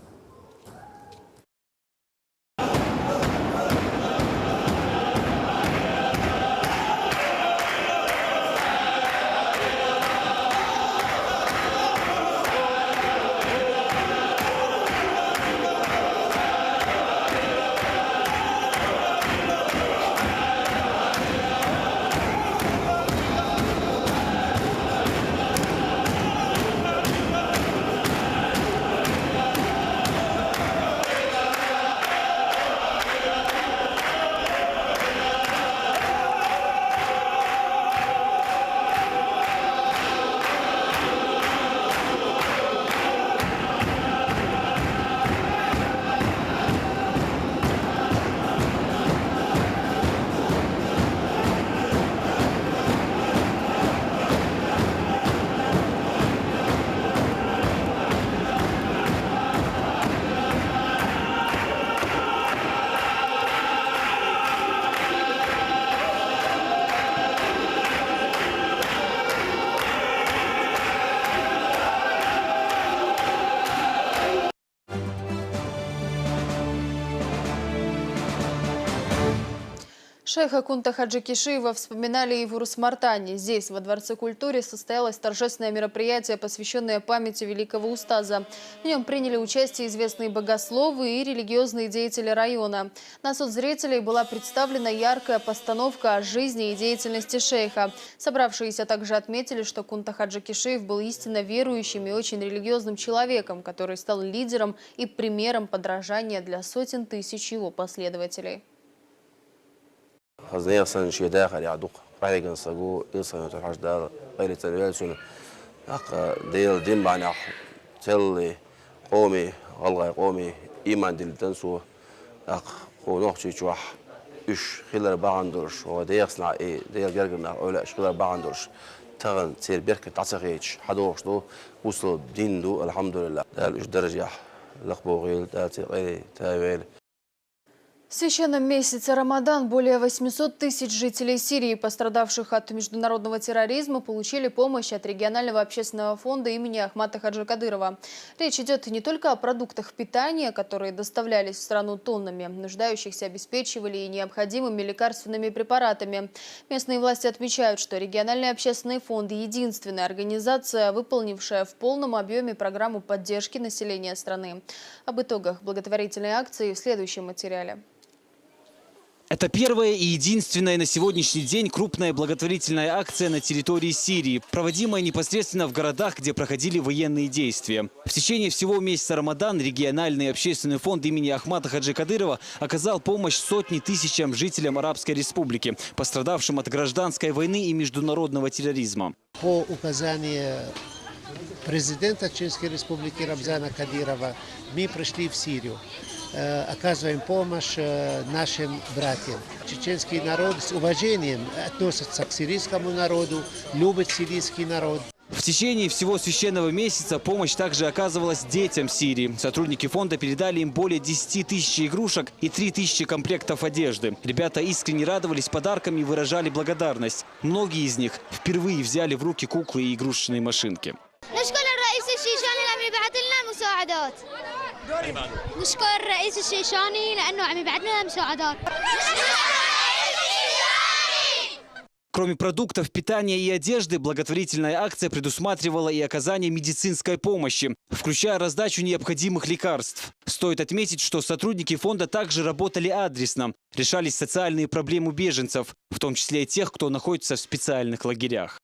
Шейха Кунта Хаджи Кишиева вспоминали и в Урус-Мартане. Здесь, во Дворце культуры, состоялось торжественное мероприятие, посвященное памяти великого устаза. В нем приняли участие известные богословы и религиозные деятели района. На суд зрителей была представлена яркая постановка о жизни и деятельности шейха. Собравшиеся также отметили, что Кунта Хаджи Кишиев был истинно верующим и очень религиозным человеком, который стал лидером и примером подражания для сотен тысяч его последователей. خزنية شيء داخل يعدق رأيك نسقو إنسان يتحاج دار غير تلبيل سنة ديل دين بعناه تل قومي غلغة قومي إيمان دل تنسو خونوخ شيء جوح إيش خلال بعندرش وديل صنع إيه ديل جرجنا ولا إيش خلال بعندرش تغن تصير بيرك تعتقيش حدوش دو وصل دين دو الحمد لله ده إيش درجة لقبوغيل ده غير تاويل. В священном месяце Рамадан более 800 тысяч жителей Сирии, пострадавших от международного терроризма, получили помощь от регионального общественного фонда имени Ахмата Хаджи Кадырова. Речь идет не только о продуктах питания, которые доставлялись в страну тоннами. Нуждающихся обеспечивали и необходимыми лекарственными препаратами. Местные власти отмечают, что региональный общественный фонд – единственная организация, выполнившая в полном объеме программу поддержки населения страны. Об итогах благотворительной акции в следующем материале. Это первая и единственная на сегодняшний день крупная благотворительная акция на территории Сирии, проводимая непосредственно в городах, где проходили военные действия. В течение всего месяца Рамадан региональный общественный фонд имени Ахмата Хаджи Кадырова оказал помощь сотни тысячам жителям Арабской Республики, пострадавшим от гражданской войны и международного терроризма. По указанию президента Чеченской Республики Рамзана Кадырова мы пришли в Сирию. Оказываем помощь нашим братьям. Чеченский народ с уважением относится к сирийскому народу, любит сирийский народ. В течение всего священного месяца помощь также оказывалась детям Сирии. Сотрудники фонда передали им более 10 тысяч игрушек и 3000 комплектов одежды. Ребята искренне радовались подаркам и выражали благодарность. Многие из них впервые взяли в руки куклы и игрушечные машинки. نشكر الرئيس الشيشاني لأنه عم يبعثنا مساعدات. Кроме продуктов, питания и одежды, благотворительная акция предусматривала и оказание медицинской помощи, включая раздачу необходимых лекарств. Стоит отметить, что сотрудники фонда также работали адресно. Решались социальные проблемы беженцев, в том числе и тех, кто находится в специальных лагерях.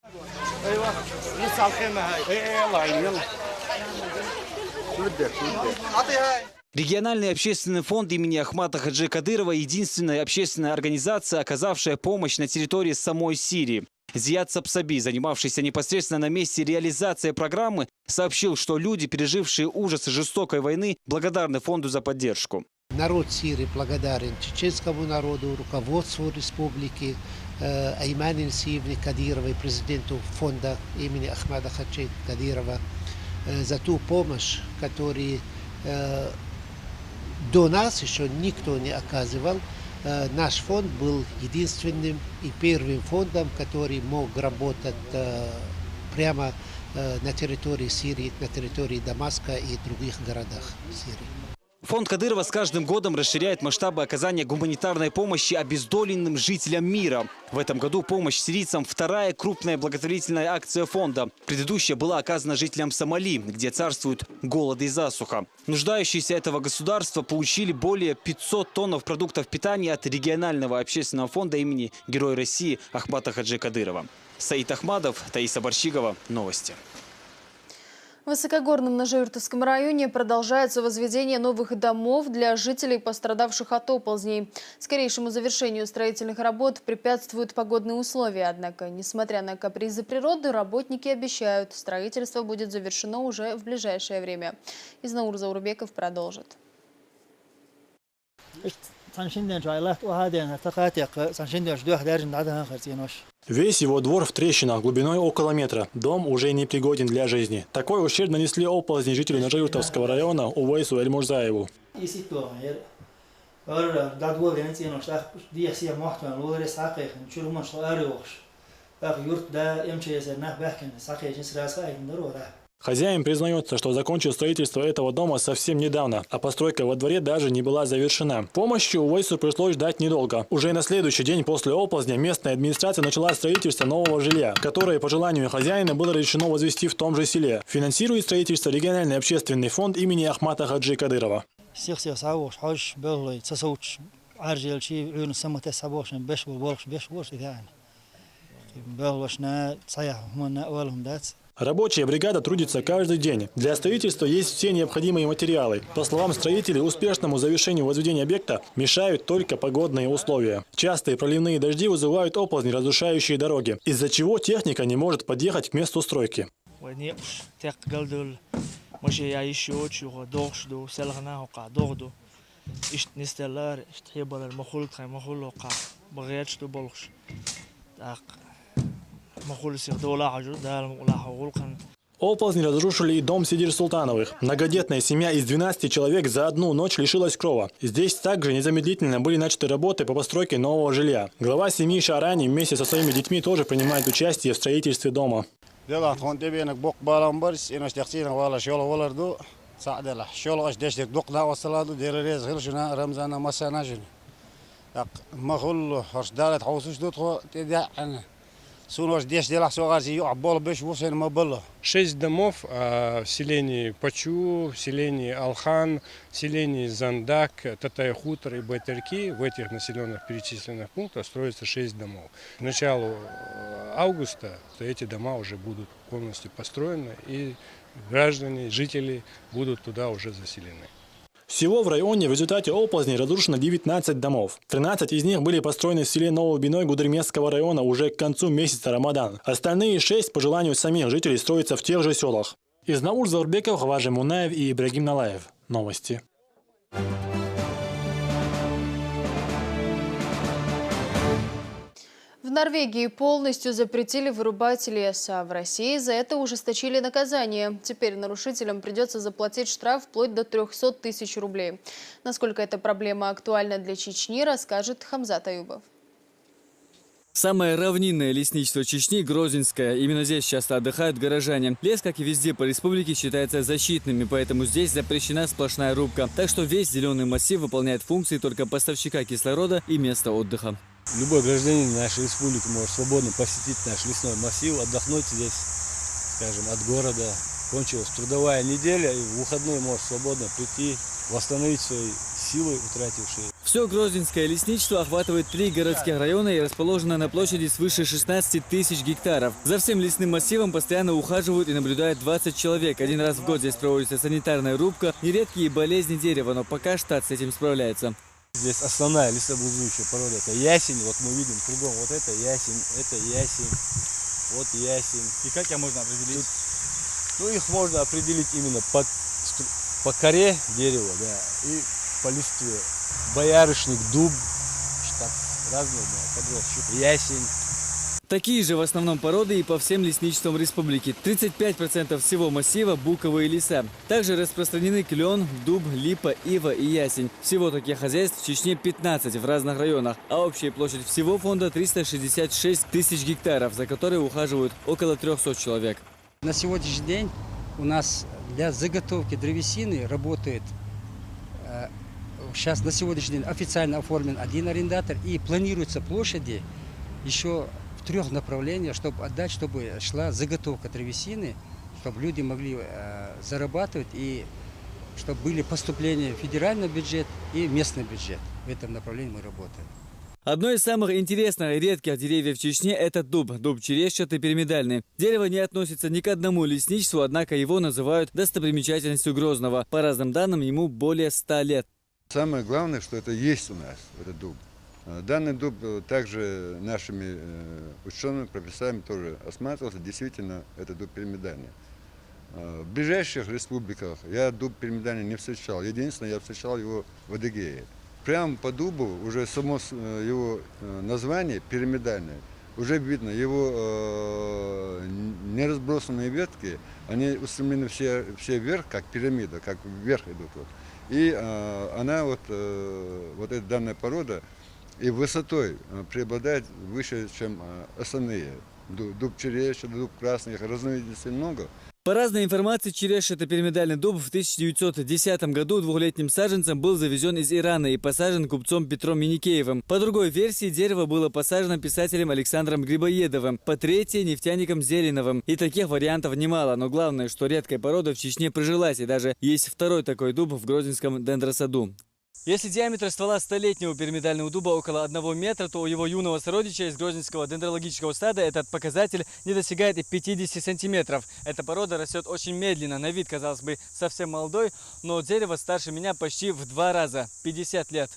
Региональный общественный фонд имени Ахмата Хаджи Кадырова – единственная общественная организация, оказавшая помощь на территории самой Сирии. Зият Сапсаби, занимавшийся непосредственно на месте реализации программы, сообщил, что люди, пережившие ужасы жестокой войны, благодарны фонду за поддержку. Народ Сирии благодарен чеченскому народу, руководству республики, Аймане Алексеевне Кадировой, президенту фонда имени Ахмада Хаджи Кадирова, за ту помощь, которую до нас еще никто не оказывал. Наш фонд был единственным и первым фондом, который мог работать прямо на территории Сирии, на территории Дамаска и других городах Сирии. Фонд Кадырова с каждым годом расширяет масштабы оказания гуманитарной помощи обездоленным жителям мира. В этом году помощь сирийцам – вторая крупная благотворительная акция фонда. Предыдущая была оказана жителям Сомали, где царствуют голод и засуха. Нуждающиеся этого государства получили более 500 тонн продуктов питания от регионального общественного фонда имени Героя России Ахмата Хаджи Кадырова. Саид Ахмадов, Таиса Барщигова. Новости. В Высокогорном Нажиртовском районе продолжается возведение новых домов для жителей, пострадавших от оползней. Скорейшему завершению строительных работ препятствуют погодные условия. Однако, несмотря на капризы природы, работники обещают, строительство будет завершено уже в ближайшее время. Изнаур Заурбеков продолжит. Весь его двор в трещинах глубиной около метра. Дом уже не пригоден для жизни. Такой ущерб нанесли оползни жители Нажиртовского района Увайсу Эль-Мурзаеву. Хозяин признается, что закончил строительство этого дома совсем недавно, а постройка во дворе даже не была завершена. Помощи Увайсу пришлось ждать недолго. Уже на следующий день после оползня местная администрация начала строительство нового жилья, которое, по желанию хозяина, было решено возвести в том же селе. Финансирует строительство региональный общественный фонд имени Ахмата Хаджи Кадырова. Рабочая бригада трудится каждый день. Для строительства есть все необходимые материалы. По словам строителей, успешному завершению возведения объекта мешают только погодные условия. Частые проливные дожди вызывают оползни, разрушающие дороги, из-за чего техника не может подъехать к месту стройки. Оползни разрушили и дом Сидир Султановых. Многодетная семья из 12 человек за одну ночь лишилась крова. Здесь также незамедлительно были начаты работы по постройке нового жилья. Глава семьи Шарани вместе со своими детьми тоже принимает участие в строительстве дома. Шесть домов в селении Пачу, в селении Алхан, в селении Зандак, Татай-Хутор и Байтырки. В этих населенных перечисленных пунктах строится 6 домов. К началу августа эти дома уже будут полностью построены, и граждане, жители будут туда уже заселены. Всего в районе в результате оползней разрушено 19 домов. 13 из них были построены в селе Новобиной Гудермесского района уже к концу месяца Рамадан. Остальные 6, по желанию самих жителей, строятся в тех же селах. Изнаур Заурбеков, Хаважи Мунаев и Ибрагим Налаев. Новости. В Норвегии полностью запретили вырубать лес, а в России за это ужесточили наказание. Теперь нарушителям придется заплатить штраф вплоть до 300 тысяч рублей. Насколько эта проблема актуальна для Чечни, расскажет Хамзат Аюбов. Самое равнинное лесничество Чечни – Грозинское. Именно здесь часто отдыхают горожане. Лес, как и везде по республике, считается защитным, и поэтому здесь запрещена сплошная рубка. Так что весь зеленый массив выполняет функции только поставщика кислорода и места отдыха. Любой гражданин нашей республики может свободно посетить наш лесной массив, отдохнуть здесь, скажем, от города. Кончилась трудовая неделя, и в выходные может свободно прийти, восстановить свои силы утратившие. Все Грозинское лесничество охватывает 3 городских района и расположено на площади свыше 16 тысяч гектаров. За всем лесным массивом постоянно ухаживают и наблюдают 20 человек. Один раз в год здесь проводится санитарная рубка, нередкие болезни дерева, но пока штат с этим справляется. Здесь основная лесообразующая порода. Это ясень. Вот мы видим кругом. Вот это ясень, вот ясень. И как ее можно определить? Ну, их можно определить именно по коре дерева, да, и по листве. Боярышник, дуб, так, разные, да, подростки. Ясень. Такие же в основном породы и по всем лесничествам республики. 35% всего массива – буковые леса. Также распространены клен, дуб, липа, ива и ясень. Всего таких хозяйств в Чечне 15 в разных районах. А общая площадь всего фонда 366 тысяч гектаров, за которые ухаживают около 300 человек. На сегодняшний день у нас для заготовки древесины работает, сейчас на сегодняшний день официально оформлен один арендатор, и планируются площади еще в 3 направлениях, чтобы шла заготовка древесины, чтобы люди могли зарабатывать и чтобы были поступления в федеральный бюджет и местный бюджет. В этом направлении мы работаем. Одно из самых интересных и редких деревьев в Чечне – это дуб. Дуб черещатый пирамидальный. Дерево не относится ни к одному лесничеству, однако его называют достопримечательностью Грозного. По разным данным, ему более 100 лет. Самое главное, что это есть у нас, этот дуб. Данный дуб также нашими учеными, профессорами тоже осматривался. Действительно, это дуб пирамидальный. В ближайших республиках я дуб пирамидальный не встречал. Единственное, я встречал его в Адыгее. Прямо по дубу уже само его название пирамидальное. Уже видно, его неразбросанные ветки, они устремлены все вверх, как пирамида, как вверх идут. Вот. И она, вот эта данная порода, и высотой преобладает выше, чем остальные. Дуб череща, дуб красный, их разновидностей много. По разной информации, черещатый пирамидальный дуб в 1910 году двухлетним саженцем был завезен из Ирана и посажен купцом Петром Миникеевым. По другой версии, дерево было посажено писателем Александром Грибоедовым, по третьей – нефтяником Зелиновым. И таких вариантов немало, но главное, что редкая порода в Чечне прижилась, и даже есть второй такой дуб в Грозинском дендросаду. Если диаметр ствола столетнего пирамидального дуба около 1 метра, то у его юного сородича из Грозненского дендрологического сада этот показатель не достигает и 50 сантиметров. Эта порода растет очень медленно, на вид, казалось бы, совсем молодой, но дерево старше меня почти в 2 раза – 50 лет.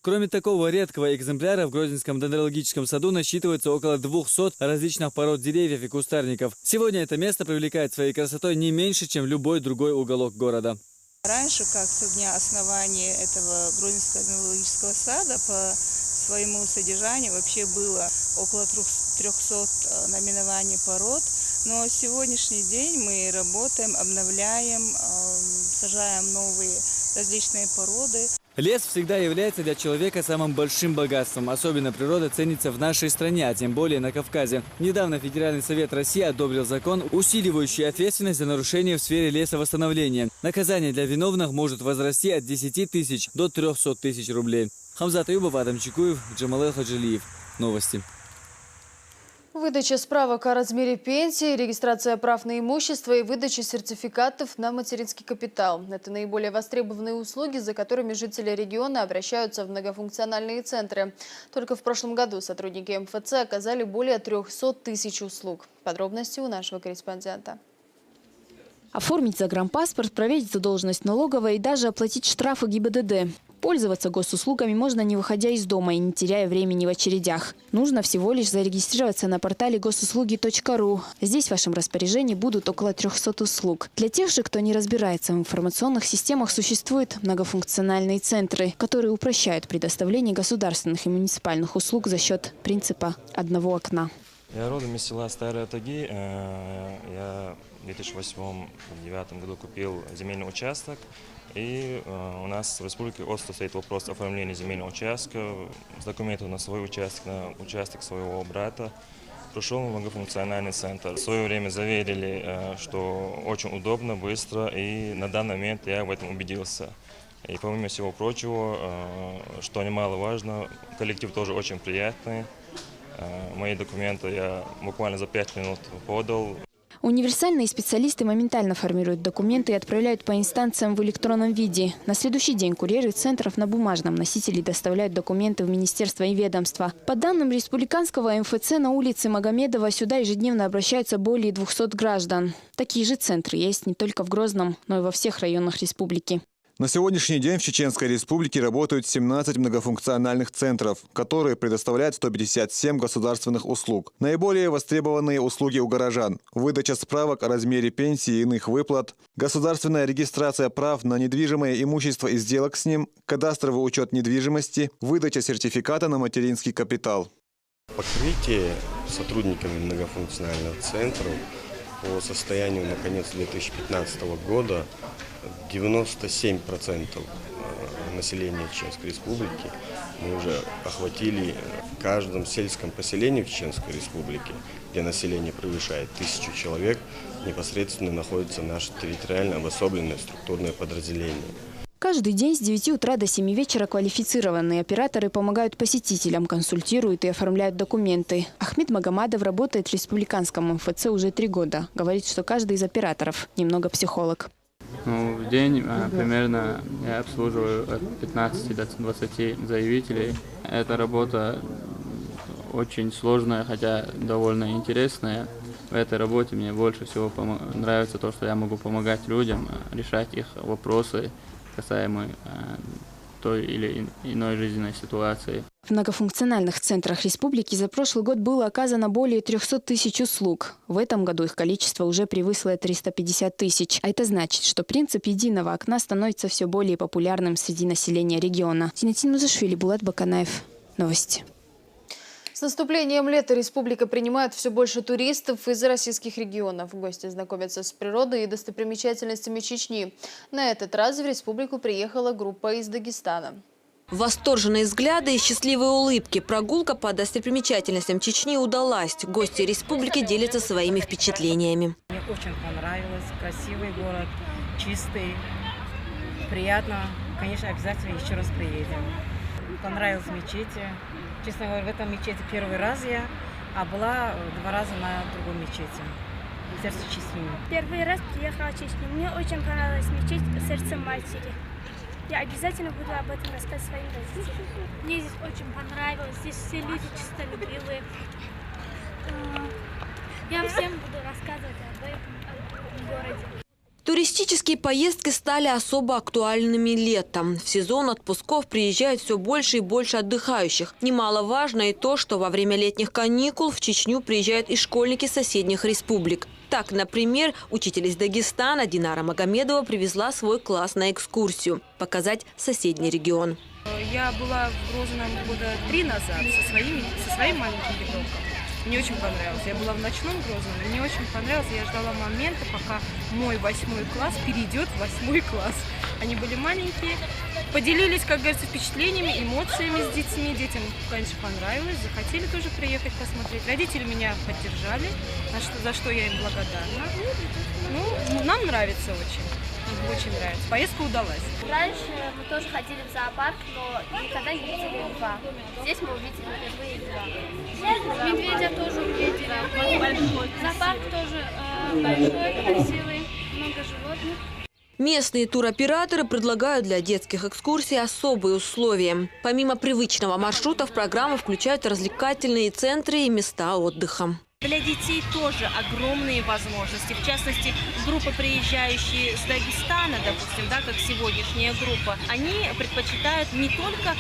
Кроме такого редкого экземпляра, в Грозненском дендрологическом саду насчитывается около 200 различных пород деревьев и кустарников. Сегодня это место привлекает своей красотой не меньше, чем любой другой уголок города. Раньше, как со дня основания этого Грозненского дендрологического сада, по своему содержанию вообще было около 300 наименований пород. Но сегодняшний день мы работаем, обновляем, сажаем новые различные породы. Лес всегда является для человека самым большим богатством. Особенно природа ценится в нашей стране, а тем более на Кавказе. Недавно Федеральный совет России одобрил закон, усиливающий ответственность за нарушения в сфере лесовосстановления. Наказание для виновных может возрасти от 10 тысяч до 300 тысяч рублей. Хамзат Аюбов, Адам Чекуев, Джамал Хаджилиев. Новости. Выдача справок о размере пенсии, регистрация прав на имущество и выдача сертификатов на материнский капитал. Это наиболее востребованные услуги, за которыми жители региона обращаются в многофункциональные центры. Только в прошлом году сотрудники МФЦ оказали более 300 тысяч услуг. Подробности у нашего корреспондента. Оформить загранпаспорт, проверить задолженность налоговой и даже оплатить штрафы ГИБДД. Пользоваться госуслугами можно, не выходя из дома и не теряя времени в очередях. Нужно всего лишь зарегистрироваться на портале госуслуги.ру. Здесь в вашем распоряжении будут около 300 услуг. Для тех же, кто не разбирается в информационных системах, существуют многофункциональные центры, которые упрощают предоставление государственных и муниципальных услуг за счет принципа одного окна. Я родом из села Старые Таги. Я в 2008-2009 году купил земельный участок. И у нас в Республике остро стоит вопрос оформления земельного участка, с документов на свой участок, на участок своего брата. Пришел в многофункциональный центр. В свое время заверили, что очень удобно, быстро, и на данный момент я в этом убедился. И помимо всего прочего, что немаловажно, коллектив тоже очень приятный. Мои документы я буквально за 5 минут подал. Универсальные специалисты моментально формируют документы и отправляют по инстанциям в электронном виде. На следующий день курьеры центров на бумажном носителе доставляют документы в министерство и ведомства. По данным республиканского МФЦ, на улице Магомедова сюда ежедневно обращаются более 200 граждан. Такие же центры есть не только в Грозном, но и во всех районах республики. На сегодняшний день в Чеченской Республике работают 17 многофункциональных центров, которые предоставляют 157 государственных услуг. Наиболее востребованные услуги у горожан – выдача справок о размере пенсии и иных выплат, государственная регистрация прав на недвижимое имущество и сделок с ним, кадастровый учет недвижимости, выдача сертификата на материнский капитал. Покрытие сотрудниками многофункциональных центров по состоянию на конец 2015 года 97% населения Чеченской Республики мы уже охватили в каждом сельском поселении в Чеченской Республике, где население превышает 1000 человек, непосредственно находится наше территориально обособленное структурное подразделение. Каждый день с 9 утра до 7 вечера квалифицированные операторы помогают посетителям, консультируют и оформляют документы. Ахмед Магомадов работает в республиканском МФЦ уже 3 года. Говорит, что каждый из операторов немного психолог. В день примерно я обслуживаю от 15 до 20 заявителей. Эта работа очень сложная, хотя довольно интересная. В этой работе мне больше всего нравится то, что я могу помогать людям, решать их вопросы, касаемые той или иной жизненной ситуации. В многофункциональных центрах республики за прошлый год было оказано более 300 тысяч услуг. В этом году их количество уже превысило 350 тысяч. А это значит, что принцип единого окна становится все более популярным среди населения региона. Зинатин Музашвили, Булат Баканаев. Новости. С наступлением лета республика принимает все больше туристов из российских регионов. Гости знакомятся с природой и достопримечательностями Чечни. На этот раз в республику приехала группа из Дагестана. Восторженные взгляды и счастливые улыбки. Прогулка по достопримечательностям Чечни удалась. Гости республики делятся своими впечатлениями. Мне очень понравилось. Красивый город, чистый, приятно. Конечно, обязательно еще раз приедем. Понравилось мечети. Честно говоря, в этом мечети первый раз я, а была 2 раза на другой мечети. Сердце Чечни. Первый раз приехала в Чечню. Мне очень понравилась мечеть «Сердце матери». Я обязательно буду об этом рассказать своим родителям. Мне здесь очень понравилось. Здесь все люди чистолюбивые. Я всем буду рассказывать об этом городе. Туристические поездки стали особо актуальными летом. В сезон отпусков приезжают все больше и больше отдыхающих. Немаловажно и то, что во время летних каникул в Чечню приезжают и школьники соседних республик. Так, например, учитель из Дагестана Динара Магомедова привезла свой класс на экскурсию – показать соседний регион. Я была в Грозном года 3 назад со своим маленьким ребенком. Мне очень понравилось. Я была в ночном Грозном, и мне очень понравилось. Я ждала момента, пока мой 8-й класс перейдет в 8-й класс. Они были маленькие, поделились, как говорится, впечатлениями, эмоциями с детьми. Детям, конечно, понравилось, захотели тоже приехать посмотреть. Родители меня поддержали, за что я им благодарна. Ну, нам нравится очень. Очень нравится. Поездка удалась. Раньше мы тоже ходили в зоопарк, но никогда не видели льва. Здесь мы увидели впервые льва. Медведя тоже увидели. Зоопарк тоже большой, красивый, много животных. Местные туроператоры предлагают для детских экскурсий особые условия. Помимо привычного маршрута в программу включают развлекательные центры и места отдыха. Для детей тоже огромные возможности. В частности, группы, приезжающие с Дагестана, допустим, да, как сегодняшняя группа, они предпочитают не только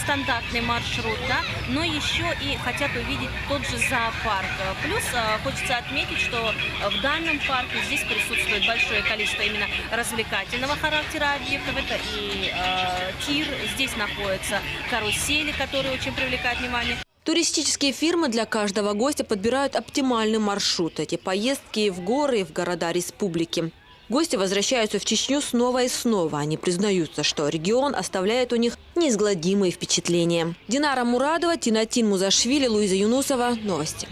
стандартный маршрут, да, но еще и хотят увидеть тот же зоопарк. Плюс хочется отметить, что в данном парке здесь присутствует большое количество именно развлекательного характера объектов. Это и тир, здесь находятся карусели, которые очень привлекают внимание. Туристические фирмы для каждого гостя подбирают оптимальный маршрут. Эти поездки в горы и в города республики. Гости возвращаются в Чечню снова и снова. Они признаются, что регион оставляет у них неизгладимые впечатления. Динара Мурадова, Тинатин Музашвили, Луиза Юнусова. Новости.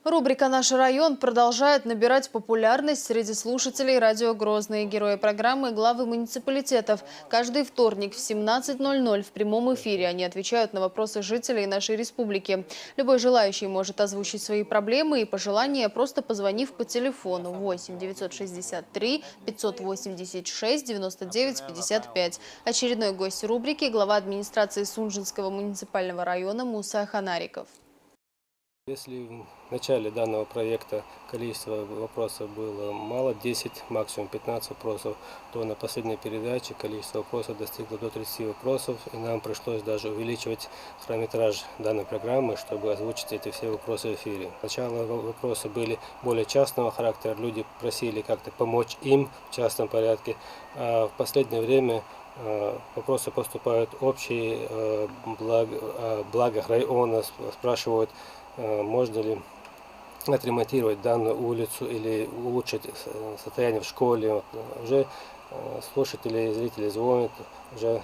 Рубрика «Наш район» продолжает набирать популярность среди слушателей радио «Грозные». Герои программы – главы муниципалитетов. Каждый вторник в 17:00 в прямом эфире они отвечают на вопросы жителей нашей республики. Любой желающий может озвучить свои проблемы и пожелания, просто позвонив по телефону 8 963 586 99 55. Очередной гость рубрики – глава администрации Сунжинского муниципального района Муса Ханариков. Если в начале данного проекта количество вопросов было мало, 10, максимум 15 вопросов, то на последней передаче количество вопросов достигло до 30 вопросов, и нам пришлось даже увеличивать хронометраж данной программы, чтобы озвучить эти все вопросы в эфире. Сначала вопросы были более частного характера, люди просили как-то помочь им в частном порядке, а в последнее время вопросы поступают общие, благо района, спрашивают, можно ли отремонтировать данную улицу или улучшить состояние в школе. Уже слушатели и зрители звонят, уже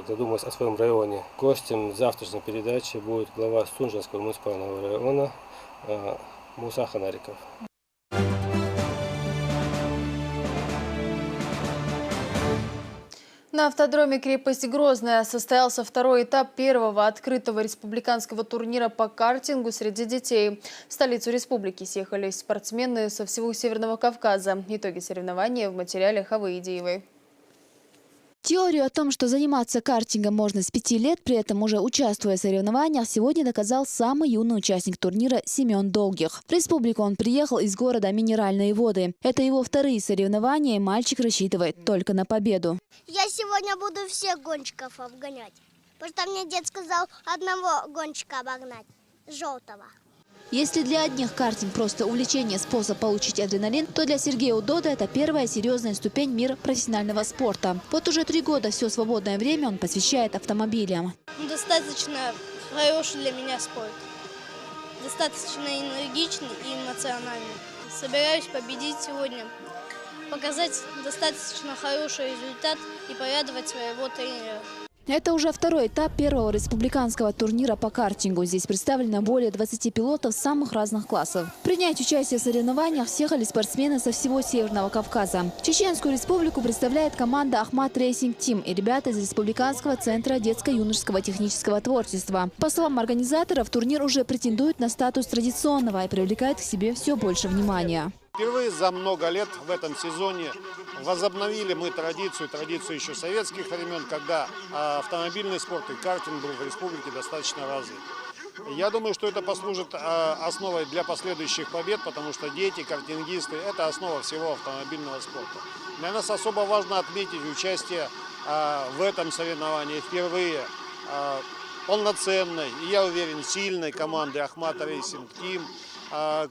задумываясь о своем районе. Гостем завтрашней передачи будет глава Сунжинского муниципального района Муса Ханариков. На автодроме «Крепость Грозная» состоялся второй этап первого открытого республиканского турнира по картингу среди детей. В столицу республики съехались спортсмены со всего Северного Кавказа. Итоги соревнования в материале Хавы Идиевой. Теорию о том, что заниматься картингом можно с 5 лет, при этом уже участвуя в соревнованиях, сегодня доказал самый юный участник турнира Семен Долгих. В республику он приехал из города Минеральные Воды. Это его вторые соревнования, и мальчик рассчитывает только на победу. Я сегодня буду всех гонщиков обгонять, потому что мне дед сказал одного гонщика обогнать, желтого. Если для одних картинг просто увлечение, способ получить адреналин, то для Сергея Удода это первая серьезная ступень мира профессионального спорта. Вот уже 3 года все свободное время он посвящает автомобилям. Достаточно хороший для меня спорт. Достаточно энергичный и эмоциональный. Собираюсь победить сегодня, показать достаточно хороший результат и порадовать своего тренера. Это уже второй этап первого республиканского турнира по картингу. Здесь представлено более 20 пилотов самых разных классов. Принять участие в соревнованиях съехали спортсмены со всего Северного Кавказа. Чеченскую республику представляет команда «Ахмат Рейсинг Тим» и ребята из Республиканского центра детско-юношеского технического творчества. По словам организаторов, турнир уже претендует на статус традиционного и привлекает к себе все больше внимания. Впервые за много лет в этом сезоне возобновили мы традицию еще советских времен, когда автомобильный спорт и картинг был в республике достаточно развит. Я думаю, что это послужит основой для последующих побед, потому что дети, картингисты – это основа всего автомобильного спорта. Для нас особо важно отметить участие в этом соревновании впервые полноценной и, я уверен, сильной команды «Ахмат Рейсинг Тим»,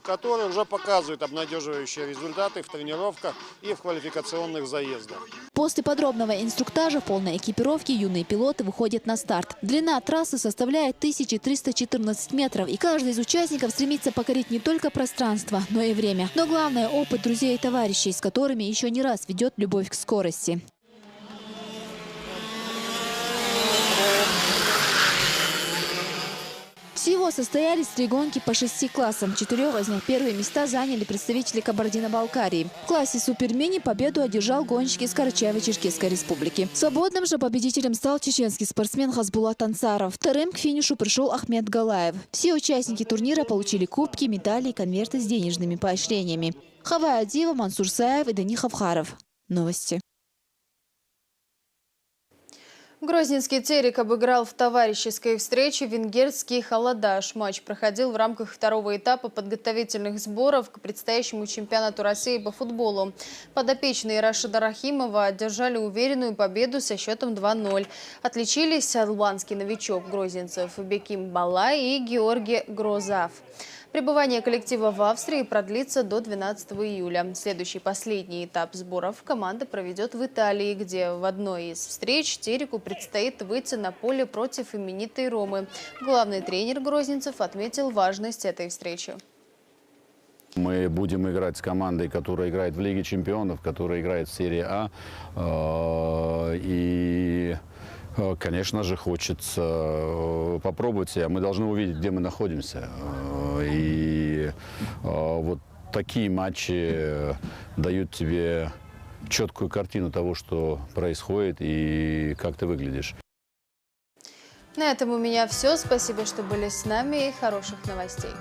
которые уже показывают обнадеживающие результаты в тренировках и в квалификационных заездах. После подробного инструктажа в полной экипировке юные пилоты выходят на старт. Длина трассы составляет 1314 метров, и каждый из участников стремится покорить не только пространство, но и время. Но главное – опыт друзей и товарищей, с которыми еще не раз ведет любовь к скорости. Всего состоялись 3 гонки по 6 классам. 4 из них первые места заняли представители Кабардино-Балкарии. В классе супермини победу одержал гонщик из Карачаево-Черкесской республики. Свободным же победителем стал чеченский спортсмен Хасбулат Ансаров. Вторым к финишу пришел Ахмед Галаев. Все участники турнира получили кубки, медали и конверты с денежными поощрениями. Хава Адиева, Мансур Саев и Дани Хавхаров. Новости. Грозненский Терек обыграл в товарищеской встрече венгерский Халадаш. Матч проходил в рамках второго этапа подготовительных сборов к предстоящему чемпионату России по футболу. Подопечные Рашида Рахимова одержали уверенную победу со счетом 2-0. Отличились албанский новичок грозненцев Беким Балай и Георгий Грозав. Пребывание коллектива в Австрии продлится до 12 июля. Следующий последний этап сборов команда проведет в Италии, где в одной из встреч Тереку предстоит выйти на поле против именитой Ромы. Главный тренер грозненцев отметил важность этой встречи. Мы будем играть с командой, которая играет в Лиге чемпионов, которая играет в серии А. И, конечно же, хочется попробовать себя. Мы должны увидеть, где мы находимся. И вот такие матчи дают тебе четкую картину того, что происходит и как ты выглядишь. На этом у меня все. Спасибо, что были с нами, и хороших новостей.